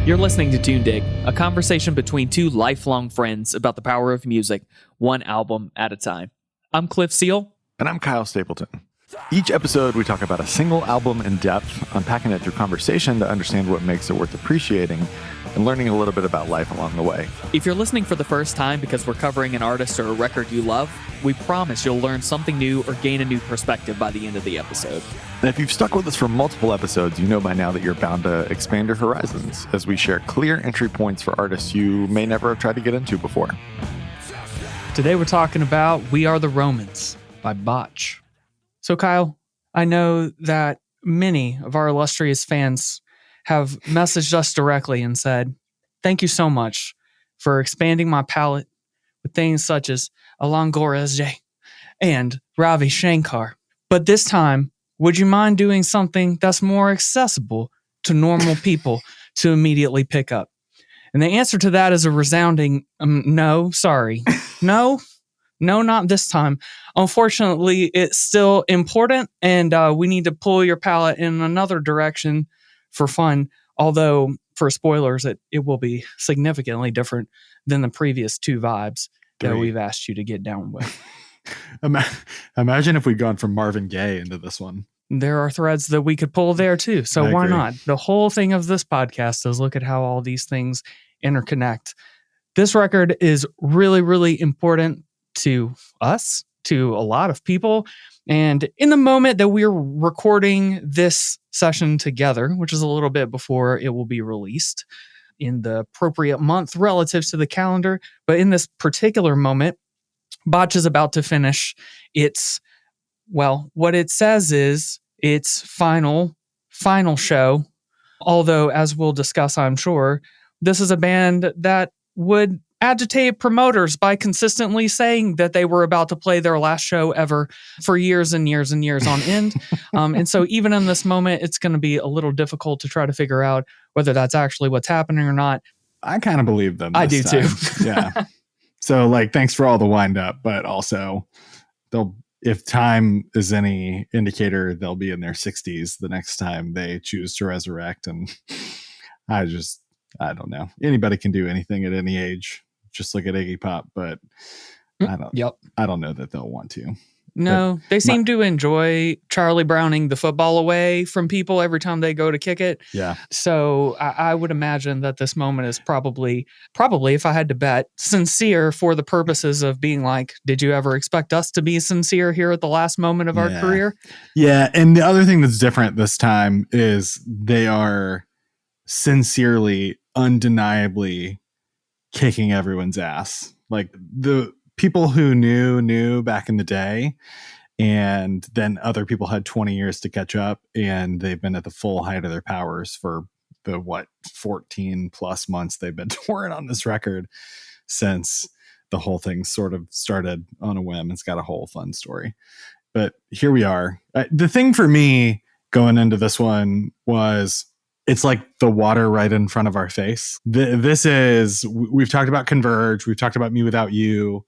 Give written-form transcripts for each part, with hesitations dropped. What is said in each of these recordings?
You're listening to Tune Dig, a conversation between two lifelong friends about the power of music, one album at a time. I'm Cliff Seal. And I'm Kyle Stapleton. Each episode, we talk about a single album in depth, unpacking it through conversation to understand what makes it worth appreciating, and learning a little bit about life along the way. If you're listening for the first time because we're covering an artist or a record you love, we promise you'll learn something new or gain a new perspective by the end of the episode. And if you've stuck with us for multiple episodes, you know by now that you're bound to expand your horizons as we share clear entry points for artists you may never have tried to get into before. Today we're talking about We Are the Romans by Botch. So Kyle, I know that many of our illustrious fans have messaged us directly and said, thank you so much for expanding my palette with things such as a long-overdue and Ravi Shankar. But this time, would you mind doing something that's more accessible to normal people to immediately pick up? And the answer to that is a resounding no, sorry. No, not this time. Unfortunately, it's still important, and we need to pull your palette in another direction for fun. Although, for spoilers, it will be significantly different than the previous two vibes that we've asked you to get down with. Imagine if we'd gone from Marvin Gaye into this one. There are threads that we could pull there too. So why not? The whole thing of this podcast is look at how all these things interconnect. This record is really, really important to us, to a lot of people. And in the moment that we're recording this session together, which is a little bit before it will be released in the appropriate month relative to the calendar, but in this particular moment, Botch is about to finish its, well, what it says is its final show. Although, as we'll discuss, I'm sure, this is a band that would agitate promoters by consistently saying that they were about to play their last show ever for years and years and years on end. And so even in this moment, it's going to be a little difficult to try to figure out whether that's actually what's happening or not. I kind of believe them. I do time. too. Yeah. So thanks for all the wind up, but also if time is any indicator, they'll be in their 60s the next time they choose to resurrect. And I don't know. Anybody can do anything at any age. Just look at Iggy Pop, but I don't know that they'll want to. No, they seem to enjoy Charlie Browning the football away from people every time they go to kick it. Yeah. So I would imagine that this moment is probably, if I had to bet, sincere for the purposes of being like, did you ever expect us to be sincere here at the last moment of our career? Yeah. And the other thing that's different this time is they are sincerely, undeniably kicking everyone's ass. Like the people who knew back in the day, and then other people had 20 years to catch up, and they've been at the full height of their powers for the 14 plus months they've been touring on this record since the whole thing sort of started on a whim. It's got a whole fun story, but here we are. The thing for me going into this one was it's like the water right in front of our face. We've talked about Converge, we've talked about Me Without You,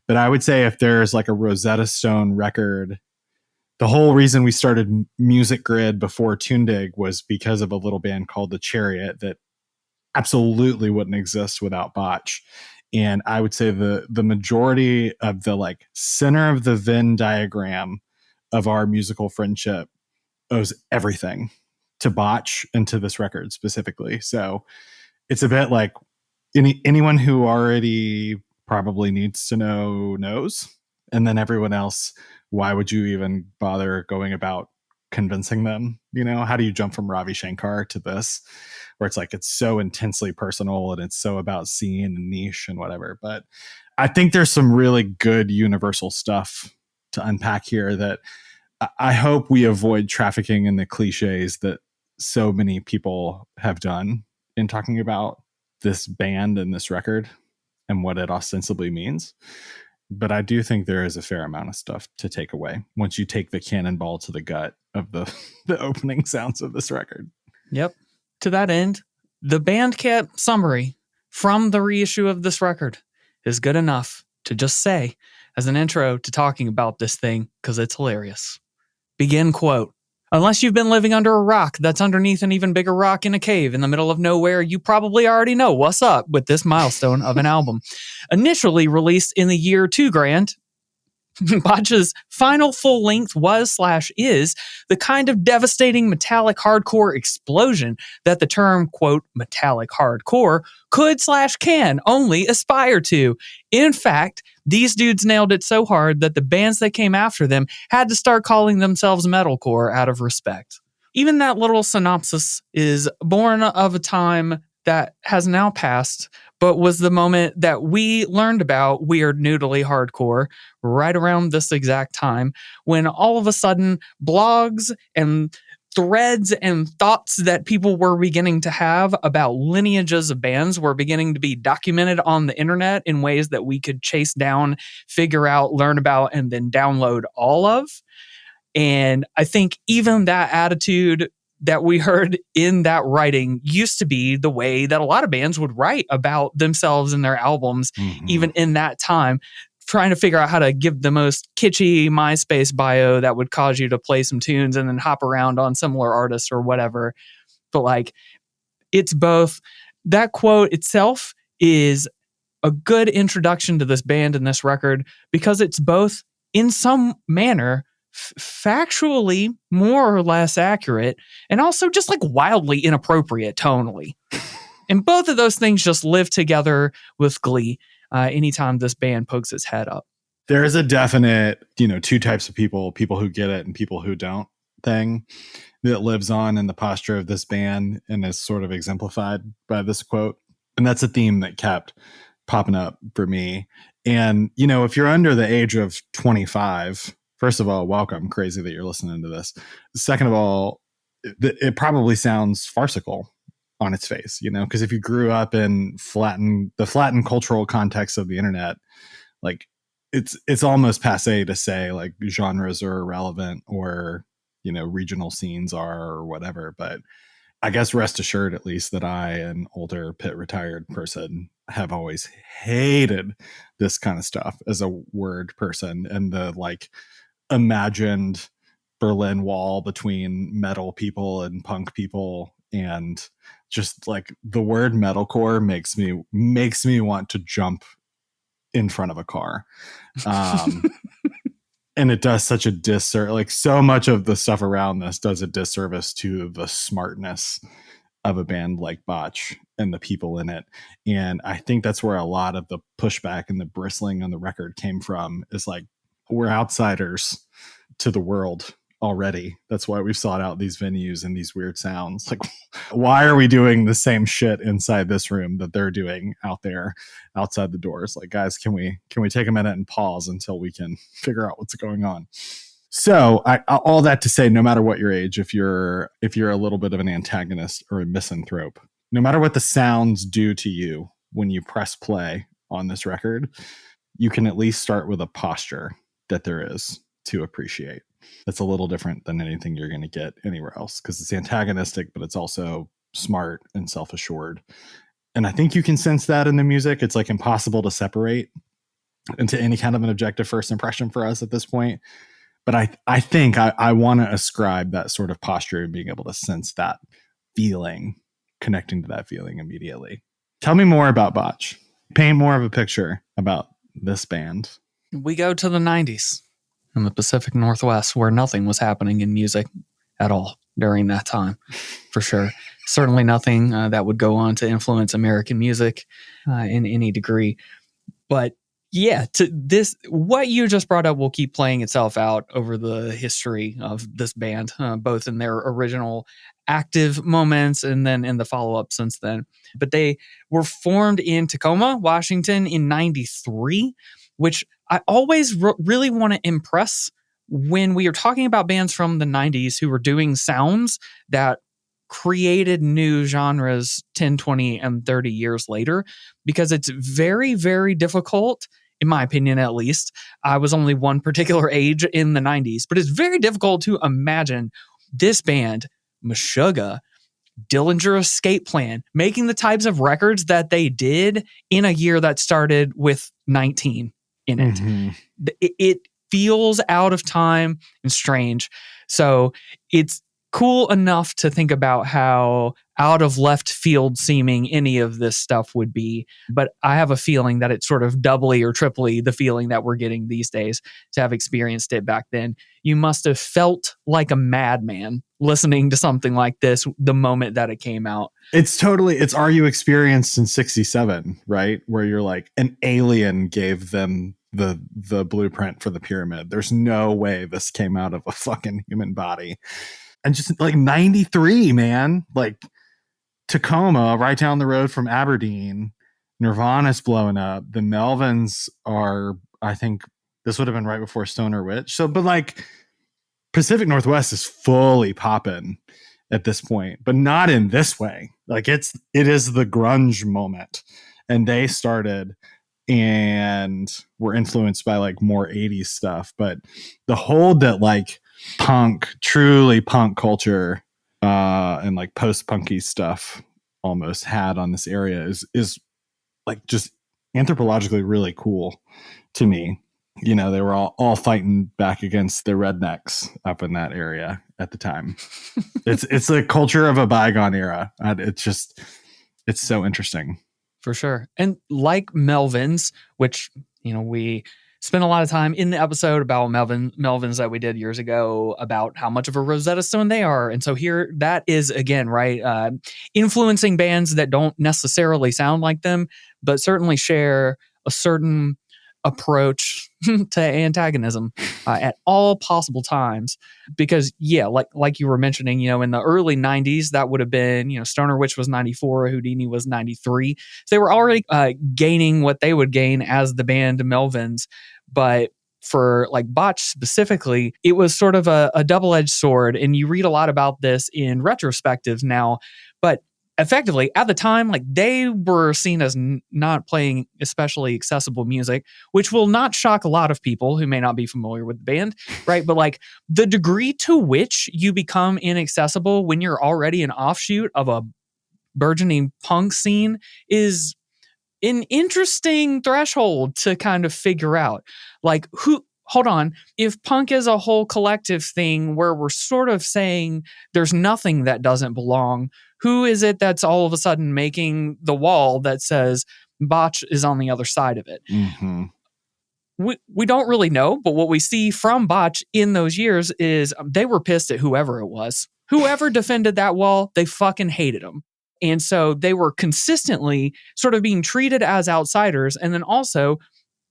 but I would say if there's like a Rosetta Stone record, the whole reason we started Music Grid before Tune Dig was because of a little band called The Chariot that absolutely wouldn't exist without Botch. And I would say the majority of the center of the Venn diagram of our musical friendship owes everything to Botch and to this record specifically. So it's a bit like anyone who already probably needs to know knows. And then everyone else, why would you even bother going about convincing them? You know, how do you jump from Ravi Shankar to this, where it's like, it's so intensely personal and it's so about scene and niche and whatever. But I think there's some really good universal stuff to unpack here that I hope we avoid trafficking in the cliches that so many people have done in talking about this band and this record and what it ostensibly means. But I do think there is a fair amount of stuff to take away once you take the cannonball to the gut of the opening sounds of this record. Yep. To that end, the Bandcamp summary from the reissue of this record is good enough to just say as an intro to talking about this thing because it's hilarious. Begin quote, Unless you've been living under a rock that's underneath an even bigger rock in a cave in the middle of nowhere, you probably already know what's up with this milestone of an album. Initially released in the year 2000, Botch's final full length was/is the kind of devastating metallic hardcore explosion that the term, quote, metallic hardcore could/can only aspire to. In fact, these dudes nailed it so hard that the bands that came after them had to start calling themselves metalcore out of respect. Even that little synopsis is born of a time that has now passed, but was the moment that we learned about weird noodly hardcore right around this exact time, when all of a sudden blogs and threads and thoughts that people were beginning to have about lineages of bands were beginning to be documented on the internet in ways that we could chase down, figure out, learn about, and then download all of. And I think even that attitude that we heard in that writing used to be the way that a lot of bands would write about themselves and their albums, even in that time, trying to figure out how to give the most kitschy MySpace bio that would cause you to play some tunes and then hop around on similar artists or whatever. But like, it's both. That quote itself is a good introduction to this band and this record because it's both, in some manner, factually more or less accurate, and also just like wildly inappropriate tonally. And both of those things just live together with glee anytime this band pokes its head up. There is a definite, two types of people who get it and people who don't thing that lives on in the posture of this band and is sort of exemplified by this quote. And that's a theme that kept popping up for me. And, if you're under the age of 25, first of all, welcome. Crazy that you're listening to this. Second of all, it probably sounds farcical on its face, because if you grew up in the flattened cultural context of the internet, like it's almost passé to say like genres are irrelevant or, regional scenes are or whatever. But I guess rest assured, at least, that I, an older pit retired person, have always hated this kind of stuff as a word person, and the like imagined Berlin Wall between metal people and punk people, and just like the word metalcore makes me want to jump in front of a car. And it does such a disservice, like so much of the stuff around this does a disservice to the smartness of a band like Botch and the people in it. And I think that's where a lot of the pushback and the bristling on the record came from, is like, we're outsiders to the world already. That's why we've sought out these venues and these weird sounds. Like, why are we doing the same shit inside this room that they're doing out there outside the doors? Like, guys, can we take a minute and pause until we can figure out what's going on? So all that to say, no matter what your age, if you're a little bit of an antagonist or a misanthrope, no matter what the sounds do to you when you press play on this record, you can at least start with a posture that there is to appreciate. That's a little different than anything you're going to get anywhere else, because it's antagonistic, but it's also smart and self-assured. And I think you can sense that in the music. It's like impossible to separate into any kind of an objective first impression for us at this point. But I think I want to ascribe that sort of posture and being able to sense that feeling, connecting to that feeling immediately. Tell me more about Botch. Paint more of a picture about this band. We go to the 90s in the Pacific Northwest, where nothing was happening in music at all during that time, for sure. Certainly nothing that would go on to influence American music in any degree. But yeah, what you just brought up will keep playing itself out over the history of this band, both in their original active moments and then in the follow-up since then. But they were formed in Tacoma, Washington in 93, which I always really want to impress when we are talking about bands from the 90s who were doing sounds that created new genres 10, 20, and 30 years later, because it's very, very difficult, in my opinion at least. I was only one particular age in the 90s, but it's very difficult to imagine this band, Meshuggah, Dillinger Escape Plan, making the types of records that they did in a year that started with 19 in it. Mm-hmm. feels out of time and strange. So it's cool enough to think about how out of left field seeming any of this stuff would be. But I have a feeling that it's sort of doubly or triply the feeling that we're getting these days to have experienced it back then. You must have felt like a madman listening to something like this the moment that it came out. It's Are You Experienced in 67, right? Where you're like, an alien gave them the blueprint for the pyramid. There's no way this came out of a fucking human body. And just like 93, man, like Tacoma, right down the road from Aberdeen, Nirvana's blowing up. The Melvins are, I think this would have been right before Stoner Witch. So, but like Pacific Northwest is fully popping at this point, but not in this way. Like it is the grunge moment, and they started and were influenced by like more 80s stuff. But the hold that like truly punk culture and like post-punky stuff almost had on this area is like just anthropologically really cool to me. You know, they were all fighting back against the rednecks up in that area at the time. It's the culture of a bygone era. It's so interesting. For sure. And like Melvins, which, you know, we spent a lot of time in the episode about Melvins that we did years ago about how much of a Rosetta Stone they are. And so here that is, again, right, influencing bands that don't necessarily sound like them, but certainly share a certain approach to antagonism at all possible times. Because yeah, like you were mentioning, you know, in the early 90s, that would have been, you know, Stoner Witch was 94, Houdini was 93. So they were already gaining what they would gain as the band Melvins. But for like Botch specifically, it was sort of a double-edged sword. And you read a lot about this in retrospectives now, but effectively at the time, like they were seen as not playing especially accessible music, which will not shock a lot of people who may not be familiar with the band, right? But like the degree to which you become inaccessible when you're already an offshoot of a burgeoning punk scene is an interesting threshold to kind of figure out. Like hold on, if punk is a whole collective thing where we're sort of saying there's nothing that doesn't belong, who is it that's all of a sudden making the wall that says Botch is on the other side of it? Mm-hmm. We don't really know, but what we see from Botch in those years is they were pissed at whoever it was. Whoever defended that wall, they fucking hated them. And so they were consistently sort of being treated as outsiders, and then also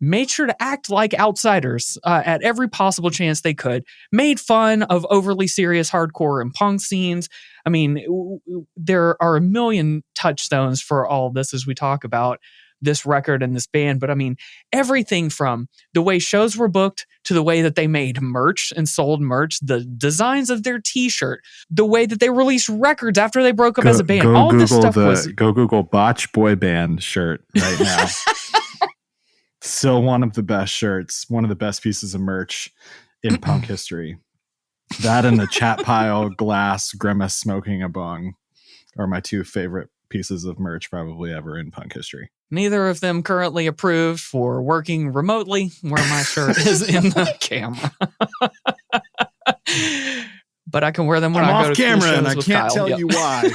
made sure to act like outsiders at every possible chance they could, made fun of overly serious hardcore and punk scenes. I mean, there are a million touchstones for all of this as we talk about this record and this band. But I mean, everything from the way shows were booked to the way that they made merch and sold merch, the designs of their t-shirt, the way that they released records after they broke up as a band. All this stuff Go Google Botch boy band shirt right now. Still one of the best shirts, one of the best pieces of merch in punk history. That and the chat pile glass Grimace smoking a bong are my two favorite pieces of merch probably ever in punk history. Neither of them currently approved for working remotely, where my shirt is in the camera. But I can wear them when I go to camera, cool shows and I with can't Kyle. tell you why.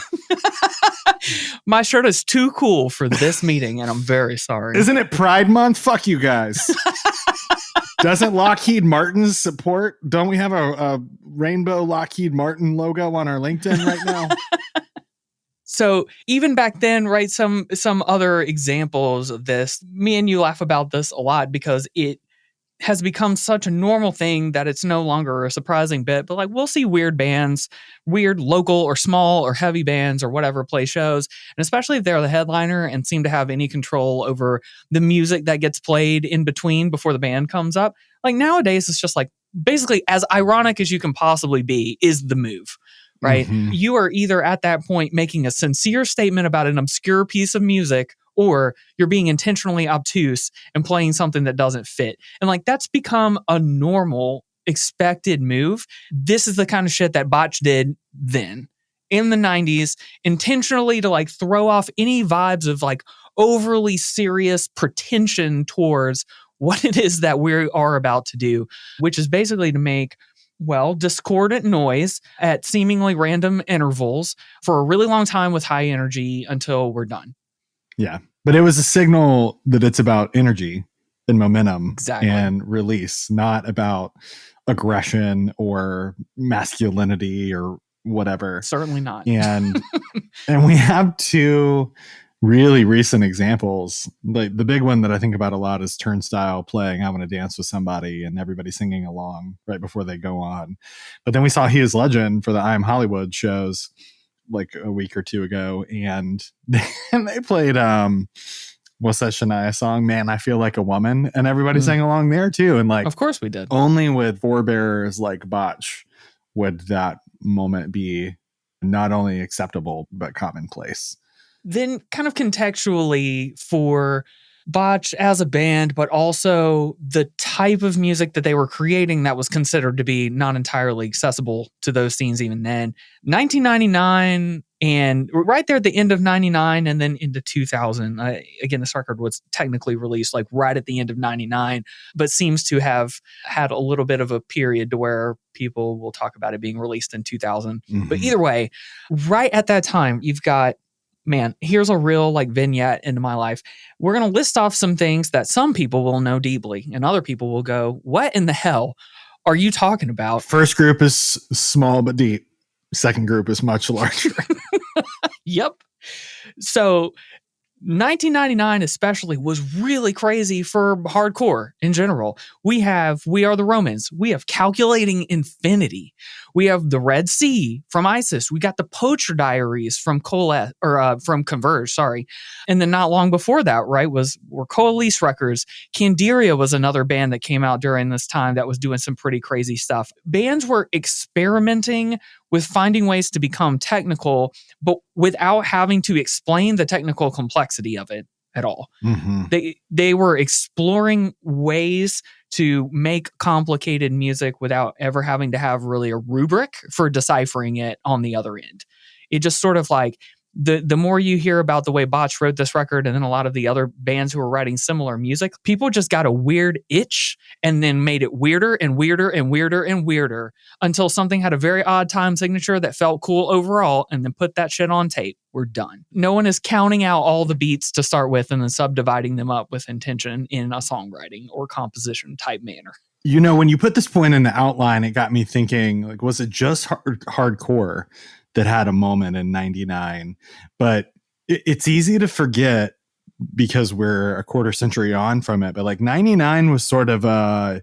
My shirt is too cool for this meeting, and I'm very sorry. Isn't it Pride Month? Fuck you guys. Doesn't Lockheed Martin support? Don't we have a rainbow Lockheed Martin logo on our LinkedIn right now? So even back then, right, some other examples of this, me and you laugh about this a lot because it has become such a normal thing that it's no longer a surprising bit. But like, we'll see weird bands, weird local or small or heavy bands or whatever play shows. And especially if they're the headliner and seem to have any control over the music that gets played in between before the band comes up. Like nowadays, it's just like basically as ironic as you can possibly be is the move. Right? Mm-hmm. You are either at that point making a sincere statement about an obscure piece of music, or you're being intentionally obtuse and playing something that doesn't fit. And like that's become a normal, expected move. This is the kind of shit that Botch did then in the 90s, intentionally to like throw off any vibes of like overly serious pretension towards what it is that we are about to do, which is basically to make, well, discordant noise at seemingly random intervals for a really long time with high energy until we're done. Yeah. But it was a signal that it's about energy and momentum Exactly. and release, not about aggression or masculinity or whatever. Certainly not. And we have two really recent examples. Like the big one that I think about a lot is Turnstile playing I Want to Dance with Somebody and everybody singing along right before they go on. But then we saw He Is Legend for the I Am Hollywood shows like a week or two ago, and they played what's that Shania song, Man, I Feel Like a Woman, and everybody sang along there too. And like, of course we did. Only with forebears like Botch would that moment be not only acceptable but commonplace. Then kind of contextually for Botch as a band, but also the type of music that they were creating that was considered to be not entirely accessible to those scenes even then. 1999 and right there at the end of 99 and then into 2000. Again, this record was technically released like right at the end of 99, but seems to have had a little bit of a period to where people will talk about it being released in 2000. Mm-hmm. But either way, right at that time, you've got, man, here's a real like vignette into my life. We're going to list off some things that some people will know deeply and other people will go, what in the hell are you talking about? First group is small but deep. Second group is much larger. Yep. So 1999 especially was really crazy for hardcore in general. We have We Are the Romans. We have Calculating Infinity. We have The Red Sea from ISIS. We got the Poacher Diaries from from Converge, sorry. And then not long before that, right, were Coalesce Records. Candiria was another band that came out during this time that was doing some pretty crazy stuff. Bands were experimenting with finding ways to become technical, but without having to explain the technical complexity of it at all. Mm-hmm. They were exploring ways to make complicated music without ever having to have really a rubric for deciphering it on the other end. It just sort of like, the more you hear about the way Botch wrote this record and then a lot of the other bands who were writing similar music, people just got a weird itch and then made it weirder and weirder and weirder and weirder until something had a very odd time signature that felt cool overall and then put that shit on tape. We're done. No one is counting out all the beats to start with and then subdividing them up with intention in a songwriting or composition type manner. You know, when you put this point in the outline, it got me thinking, like, was it just hardcore that had a moment in 99? But it's easy to forget because we're a quarter century on from it. But like 99 was sort of a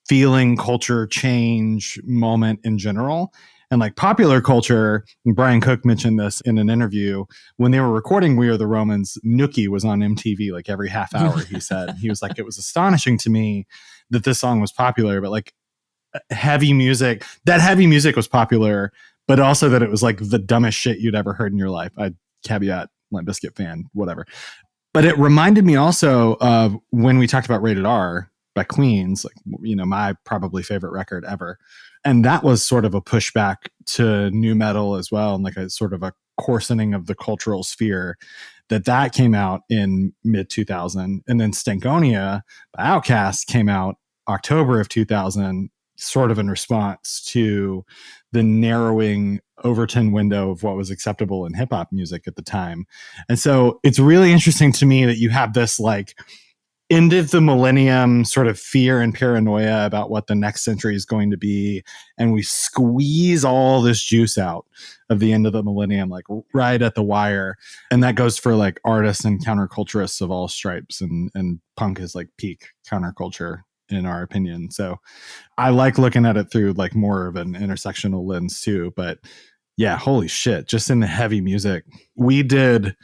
feeling culture change moment in general. And like popular culture, and Brian Cook mentioned this in an interview, when they were recording We Are the Romans, Nookie was on MTV like every half hour, he said. He was like, it was astonishing to me that this song was popular, but like heavy music was popular, but also that it was like the dumbest shit you'd ever heard in your life. I caveat, Limp Bizkit fan, whatever. But it reminded me also of when we talked about Rated R by Queens, like, you know, my probably favorite record ever. And that was sort of a pushback to nu metal as well, and like a sort of a coarsening of the cultural sphere. That came out in mid 2000, and then Stankonia by Outkast came out October of 2000, sort of in response to the narrowing Overton window of what was acceptable in hip hop music at the time. And so it's really interesting to me that you have this like end of the millennium sort of fear and paranoia about what the next century is going to be. And we squeeze all this juice out of the end of the millennium, like right at the wire. And that goes for like artists and counterculturists of all stripes. And punk is like peak counterculture in our opinion. So I like looking at it through like more of an intersectional lens too. But yeah, holy shit, just in the heavy music, we did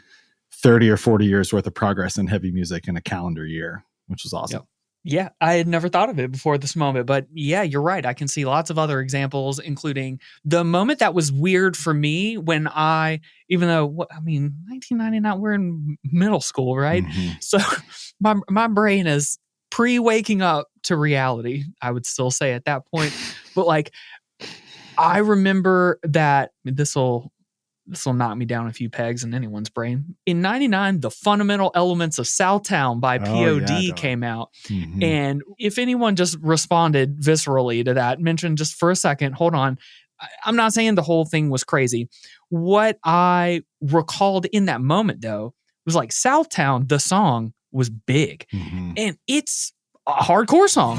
30 or 40 years worth of progress in heavy music in a calendar year, which was awesome. Yep. Yeah, I had never thought of it before this moment, but yeah, you're right. I can see lots of other examples, including the moment that was weird for me when even though, 1999, we're in middle school, right? Mm-hmm. So my brain is pre-waking up to reality, I would still say at that point. But like, I remember that this will this will knock me down a few pegs in anyone's brain. In 99, The Fundamental Elements of Southtown by POD came out. Mm-hmm. And if anyone just responded viscerally to that, mention just for a second, hold on. I'm not saying the whole thing was crazy. What I recalled in that moment, though, was like Southtown, the song was big. Mm-hmm. And it's a hardcore song.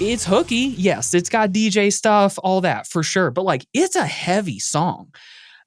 It's hooky. Yes, it's got DJ stuff, all that for sure. But like, it's a heavy song.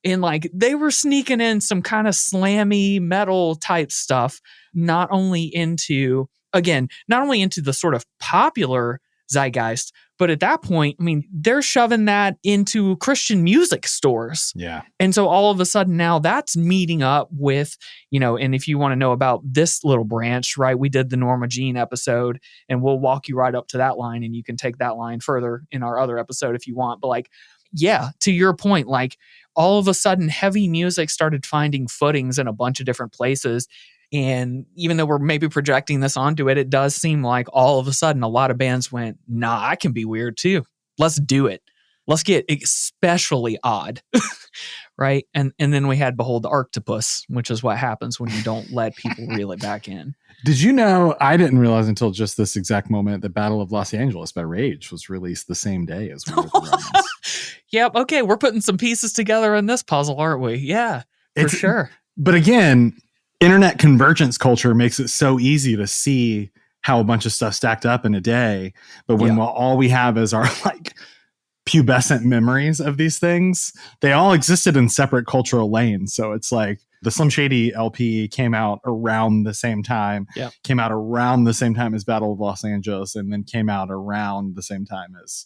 And like, they were sneaking in some kind of slammy metal type stuff, not only into the sort of popular zeitgeist, but at that point, I mean, they're shoving that into Christian music stores. Yeah. And so all of a sudden now that's meeting up with, and if you want to know about this little branch, right, we did the Norma Jean episode and we'll walk you right up to that line and you can take that line further in our other episode if you want. But like, yeah, to your point, like all of a sudden heavy music started finding footings in a bunch of different places. And even though we're maybe projecting this onto it, it does seem like all of a sudden a lot of bands went, nah, I can be weird too. Let's do it. Let's get especially odd. Right. And then we had Behold the Arctopus, which is what happens when you don't let people reel it back in. Did you know, I didn't realize until just this exact moment that Battle of Los Angeles by Rage was released the same day as We Are the Romans. Yep. Okay. We're putting some pieces together in this puzzle, aren't we? Yeah, for sure. But again, internet convergence culture makes it so easy to see how a bunch of stuff stacked up in a day. But when all we have is our like pubescent memories of these things, they all existed in separate cultural lanes. So it's like the Slim Shady LP came out around the same time, came out around the same time as Battle of Los Angeles, and then came out around the same time as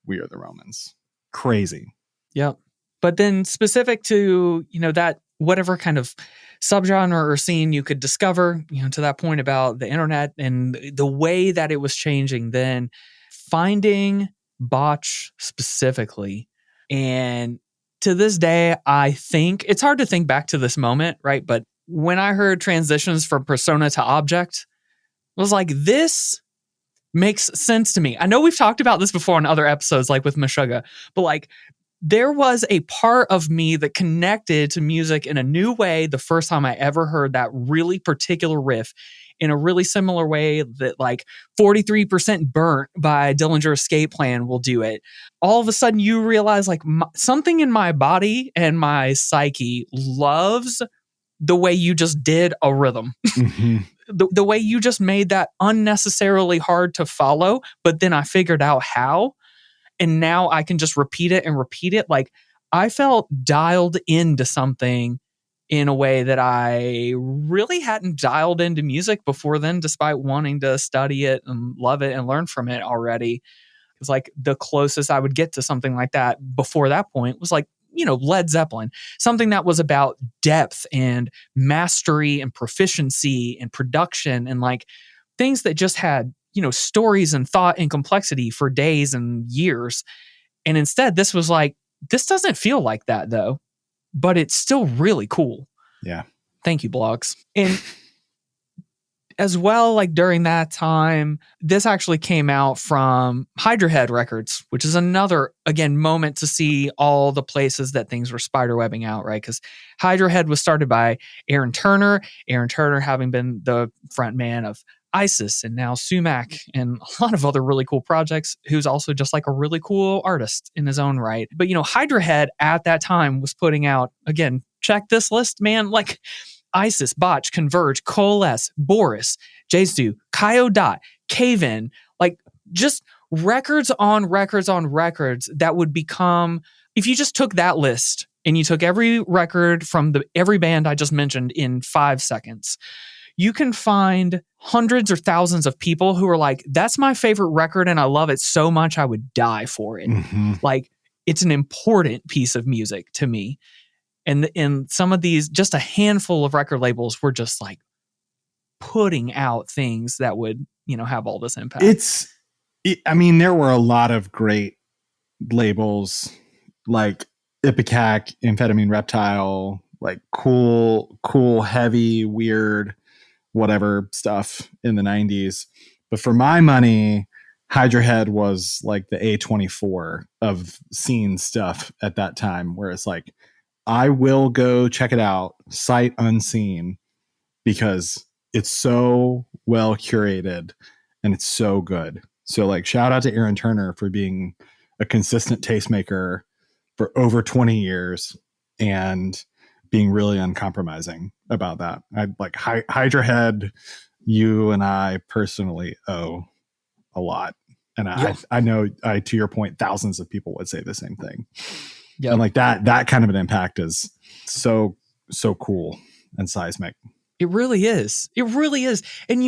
We Are the Romans. Crazy. Yep. But then specific to, that whatever kind of subgenre or scene you could discover, to that point about the internet and the way that it was changing, then finding Botch specifically. And to this day, I think it's hard to think back to this moment, right? But when I heard transitions from persona to object, I was like, this makes sense to me. I know we've talked about this before in other episodes, like with Meshuggah, but like, there was a part of me that connected to music in a new way the first time I ever heard that really particular riff in a really similar way that like 43% Burnt by Dillinger Escape Plan will do it. All of a sudden you realize like something in my body and my psyche loves the way you just did a rhythm. Mm-hmm. The way you just made that unnecessarily hard to follow, but then I figured out how. And now I can just repeat it. Like I felt dialed into something in a way that I really hadn't dialed into music before then, despite wanting to study it and love it and learn from it already. It's like the closest I would get to something like that before that point was like, Led Zeppelin, something that was about depth and mastery and proficiency and production and like things that just had stories and thought and complexity for days and years. And instead, this was like, this doesn't feel like that though, but it's still really cool. Yeah. Thank you, blogs. And as well, like during that time, this actually came out from Hydra Head Records, which is another, again, moment to see all the places that things were spiderwebbing out, right? Because Hydra Head was started by Aaron Turner having been the front man of ISIS and now Sumac and a lot of other really cool projects, who's also just like a really cool artist in his own right. But, Hydra Head at that time was putting out, again, check this list, man, like ISIS, Botch, Converge, Coalesce, Boris, Jesu, Kyo Dot, Cave-In, like just records on records on records that would become, if you just took that list and you took every record from every band I just mentioned in 5 seconds, you can find hundreds or thousands of people who are like, that's my favorite record and I love it so much I would die for it. Mm-hmm. Like, it's an important piece of music to me. And some of these, just a handful of record labels were just like putting out things that would, have all this impact. There were a lot of great labels like Ipecac, Amphetamine Reptile, like cool, heavy, weird, whatever stuff in the 90s. But for my money, Hydra Head was like the A24 of scene stuff at that time, where it's like, I will go check it out sight unseen because it's so well curated and it's so good. So like, shout out to Aaron Turner for being a consistent tastemaker for over 20 years and being really uncompromising about that. I like Hydra Head. You and I personally owe a lot. And I know to your point, thousands of people would say the same thing. Yep. And like that kind of an impact is so cool and seismic. It really is. It really is. And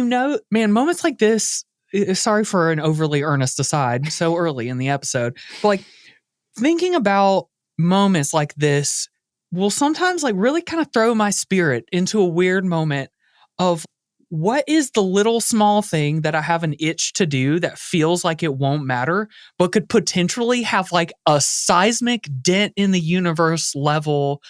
man, moments like this, sorry for an overly earnest aside so early in the episode, but like thinking about moments like this will sometimes like really kind of throw my spirit into a weird moment of what is the little small thing that I have an itch to do that feels like it won't matter, but could potentially have like a seismic dent in the universe level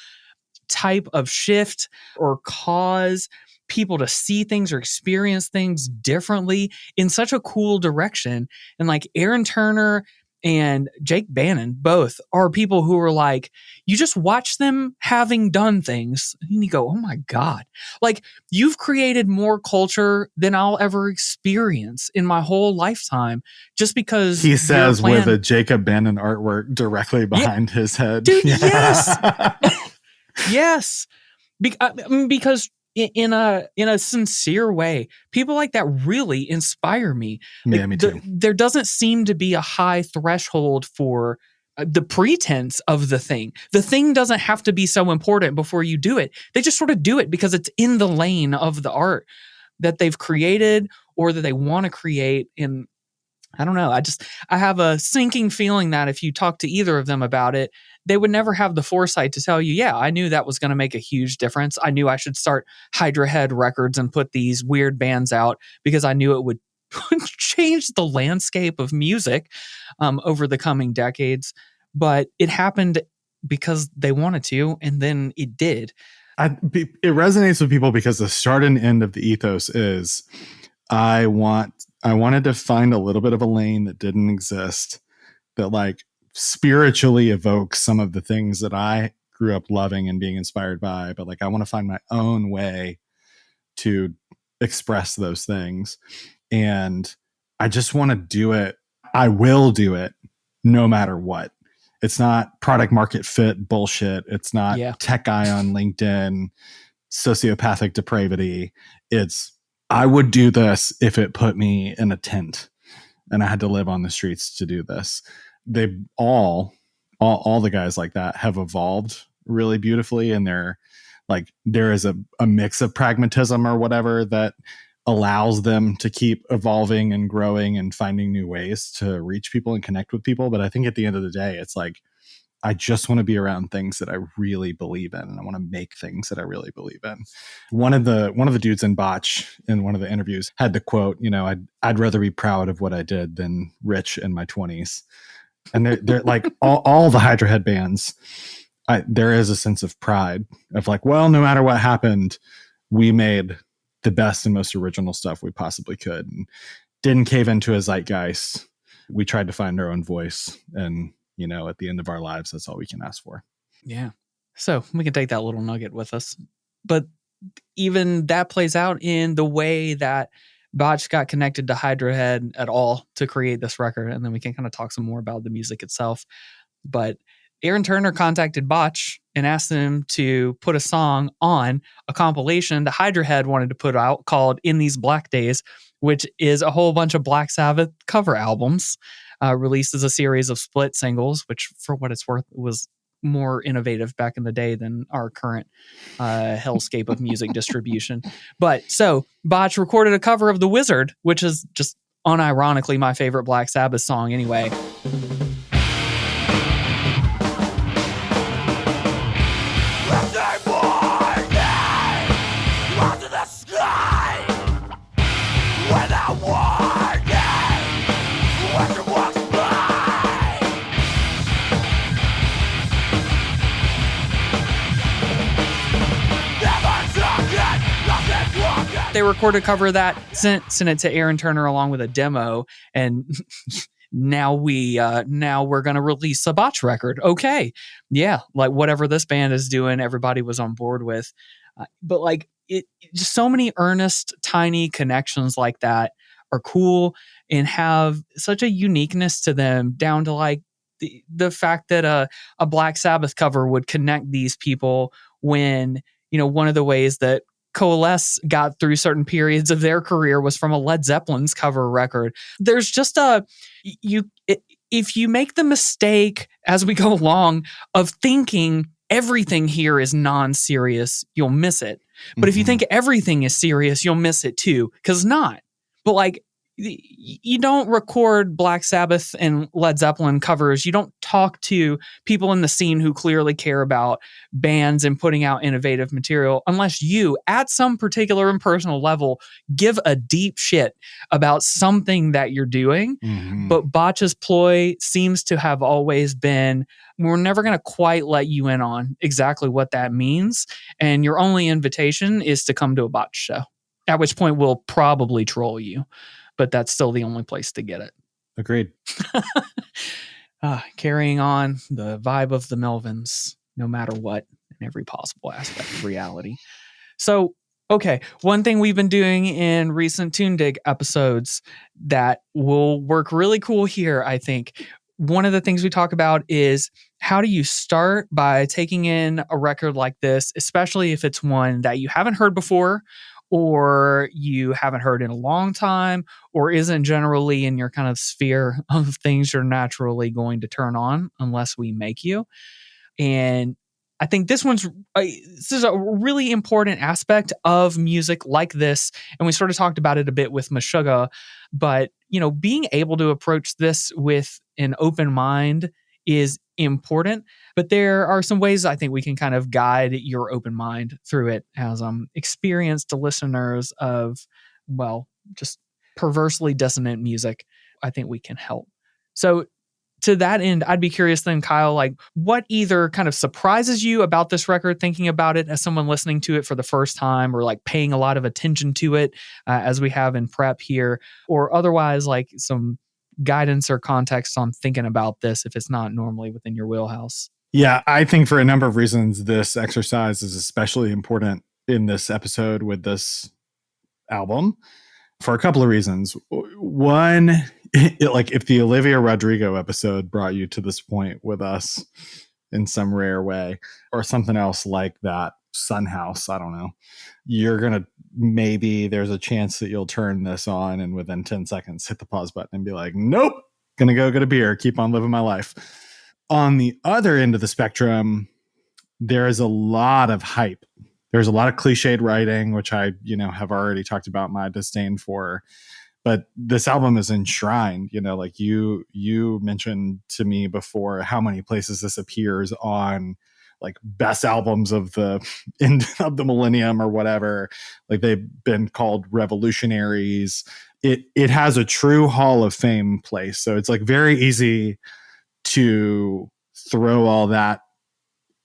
type of shift or cause people to see things or experience things differently in such a cool direction. And like Aaron Turner and Jake Bannon both are people who are like, you just watch them having done things and you go, oh my God, like you've created more culture than I'll ever experience in my whole lifetime just because he says with a Jacob Bannon artwork directly behind his head. Dude, yes. Yes. Because in a sincere way, people like that really inspire me. Like, me too. There doesn't seem to be a high threshold for the pretense of the thing. The thing doesn't have to be so important before you do it. They just sort of do it because it's in the lane of the art that they've created or that they want to create. And I don't know. I have a sinking feeling that if you talk to either of them about it, they would never have the foresight to tell you, yeah, I knew that was going to make a huge difference. I knew I should start Hydra Head Records and put these weird bands out because I knew it would change the landscape of music over the coming decades. But it happened because they wanted to, and then it did. It resonates with people because the start and end of the ethos is I wanted to find a little bit of a lane that didn't exist that like spiritually evokes some of the things that I grew up loving and being inspired by, but like I want to find my own way to express those things. And I just want to do it. I will do it no matter what. It's not product market fit bullshit. It's not tech guy on LinkedIn, sociopathic depravity. It's I would do this if it put me in a tent and I had to live on the streets to do this. They all the guys like that have evolved really beautifully. And they're like, there is a mix of pragmatism or whatever that allows them to keep evolving and growing and finding new ways to reach people and connect with people. But I think at the end of the day, it's like, I just want to be around things that I really believe in, and I want to make things that I really believe in. One of the dudes in Botch in one of the interviews had the quote, I'd rather be proud of what I did than rich in my 20s. And they're like all the Hydra Head bands, there is a sense of pride of like, well, no matter what happened, we made the best and most original stuff we possibly could and didn't cave into a zeitgeist. We tried to find our own voice, and at the end of our lives, that's all we can ask for. Yeah. So we can take that little nugget with us. But even that plays out in the way that Botch got connected to Hydra Head at all to create this record. And then we can kind of talk some more about the music itself. But Aaron Turner contacted Botch and asked him to put a song on a compilation that Hydra Head wanted to put out called In These Black Days, which is a whole bunch of Black Sabbath cover albums. Released as a series of split singles, which for what it's worth was more innovative back in the day than our current hellscape of music distribution. But so Botch recorded a cover of The Wizard, which is just unironically my favorite Black Sabbath song anyway. They recorded a cover of that, sent it to Aaron Turner along with a demo, and now we're gonna release a Botch record. Okay, yeah, like whatever this band is doing, everybody was on board with. But like it, just so many earnest, tiny connections like that are cool and have such a uniqueness to them, down to like the fact that a Black Sabbath cover would connect these people when, one of the ways that Coalesce got through certain periods of their career was from a Led Zeppelin's cover record. There's just if you make the mistake as we go along of thinking everything here is non-serious, you'll miss it. But if you think everything is serious, you'll miss it too, because it's not. But like, you don't record Black Sabbath and Led Zeppelin covers. You don't talk to people in the scene who clearly care about bands and putting out innovative material unless you, at some particular and personal level, give a deep shit about something that you're doing. But Botch's ploy seems to have always been, we're never going to quite let you in on exactly what that means. And your only invitation is to come to a Botch show, at which point we'll probably troll you. But that's still the only place to get it. Agreed. Carrying on the vibe of the Melvins, no matter what, in every possible aspect of reality. So, okay, one thing we've been doing in recent Tune Dig episodes that will work really cool here, I think. One of the things we talk about is how do you start by taking in a record like this, especially if it's one that you haven't heard before, or you haven't heard in a long time, or isn't generally in your kind of sphere of things you're naturally going to turn on unless we make you. And I think this is a really important aspect of music like this. And we sort of talked about it a bit with Meshuggah, but being able to approach this with an open mind is important, but there are some ways I think we can kind of guide your open mind through it as experienced listeners of, just perversely dissonant music. I think we can help. So to that end, I'd be curious then, Kyle, like what either kind of surprises you about this record, thinking about it as someone listening to it for the first time, or like paying a lot of attention to it as we have in prep here, or otherwise like some guidance or context on thinking about this if it's not normally within your wheelhouse. Yeah, I think for a number of reasons, this exercise is especially important in this episode with this album for a couple of reasons. One, if the Olivia Rodrigo episode brought you to this point with us in some rare way, or something else like that, Sun House, I don't know, there's a chance that you'll turn this on and within 10 seconds hit the pause button and be like, nope, gonna go get a beer, keep on living my life. On the other end of the spectrum, there is a lot of hype. There's a lot of cliched writing, which I, have already talked about my disdain for. But this album is enshrined, like you mentioned to me before how many places this appears on like best albums of the end of the millennium or whatever. Like they've been called revolutionaries. It has a true Hall of Fame place. So it's like very easy to throw all that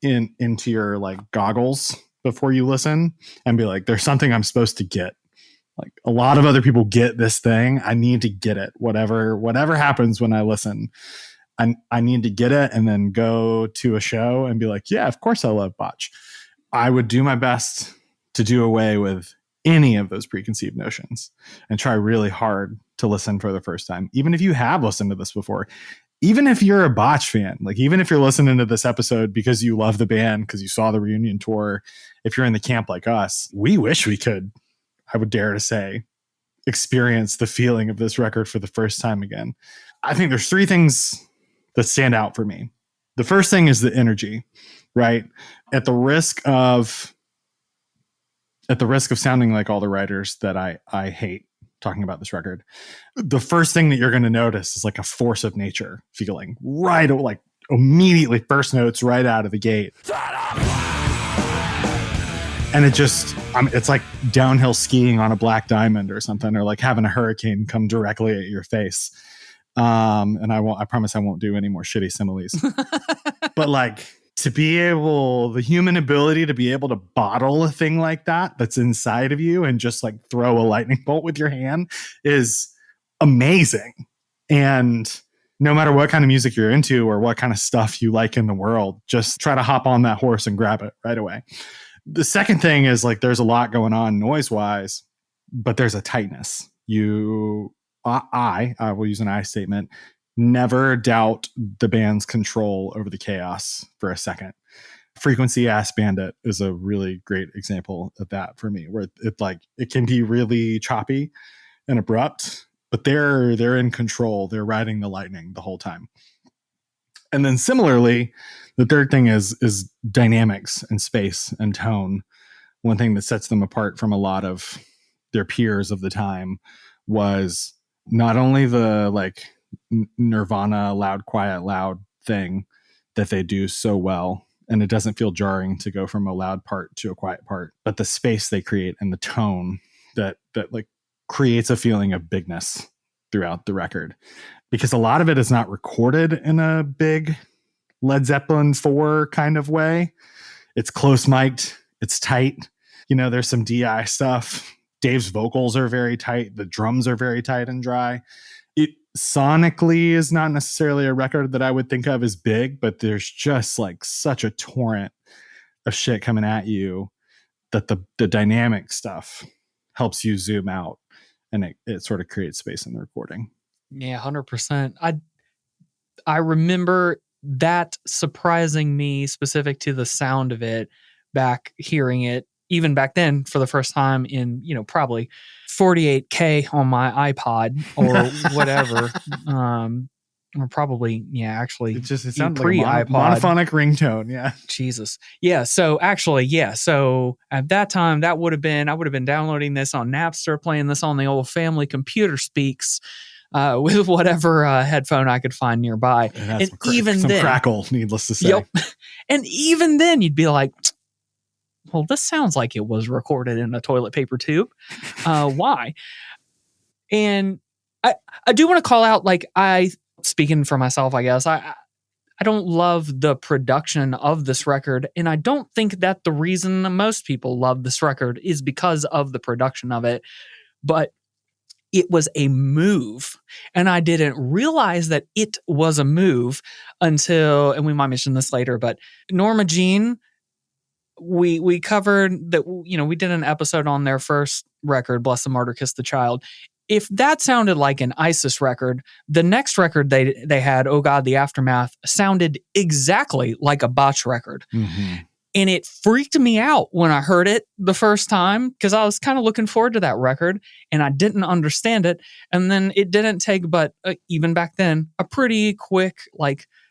into your like goggles before you listen and be like, there's something I'm supposed to get. Like a lot of other people get this thing. I need to get it. Whatever happens when I listen, I need to get it and then go to a show and be like, yeah, of course I love Botch. I would do my best to do away with any of those preconceived notions and try really hard to listen for the first time. Even if you have listened to this before, even if you're a Botch fan, like even if you're listening to this episode because you love the band, because you saw the reunion tour, if you're in the camp like us, we wish we could, I would dare to say, experience the feeling of this record for the first time again. I think there's three things that stand out for me. The first thing is the energy, right? At the risk of sounding like all the writers that I hate talking about this record, the first thing that you're going to notice is like a force of nature feeling, right? Like immediately, first notes right out of the gate. And it's like downhill skiing on a black diamond or something, or like having a hurricane come directly at your face. And I promise I won't do any more shitty similes. But like to be able, the human ability to be able to bottle a thing like that that's inside of you and just like throw a lightning bolt with your hand is amazing. And no matter what kind of music you're into or what kind of stuff you like in the world, just try to hop on that horse and grab it right away. The second thing is like there's a lot going on noise wise, but there's a tightness. I will use an I statement, never doubt the band's control over the chaos for a second. Frequency Ass Bandit is a really great example of that for me, where it can be really choppy and abrupt, but they're in control. They're riding the lightning the whole time. And then similarly, the third thing is dynamics and space and tone. One thing that sets them apart from a lot of their peers of the time was not only the like Nirvana loud, quiet, loud thing that they do so well, and it doesn't feel jarring to go from a loud part to a quiet part, but the space they create and the tone that like creates a feeling of bigness throughout the record, because a lot of it is not recorded in a big Led Zeppelin 4 kind of way. It's close mic'd, it's tight. There's some DI stuff. Dave's vocals are very tight. The drums are very tight and dry. It sonically is not necessarily a record that I would think of as big, but there's just like such a torrent of shit coming at you that the dynamic stuff helps you zoom out, and it sort of creates space in the recording. Yeah, 100%. I remember that surprising me, specific to the sound of it, back hearing it even back then for the first time in, probably 48K on my iPod or whatever. Or probably, actually, it sounded pre-iPod. Like a monophonic ringtone. Yeah. Jesus. Yeah. So actually, So at that time, I would have been downloading this on Napster, playing this on the old family computer speaks with whatever headphone I could find nearby. And even then, crackle, needless to say. Yep. And even then, you'd be like, well, this sounds like it was recorded in a toilet paper tube. Why? And I do want to call out, speaking for myself, I guess, I don't love the production of this record. And I don't think that the reason most people love this record is because of the production of it. But it was a move. And I didn't realize that it was a move until, and we might mention this later, but Norma Jean, we covered that, we did an episode on their first record, Bless the Martyr, Kiss the Child. If that sounded like an ISIS record, the next record they had, Oh God, the Aftermath, sounded exactly like a Botch record. Mm-hmm. And it freaked me out when I heard it the first time, because I was kind of looking forward to that record and I didn't understand it. And then it didn't take but, even back then, a pretty quick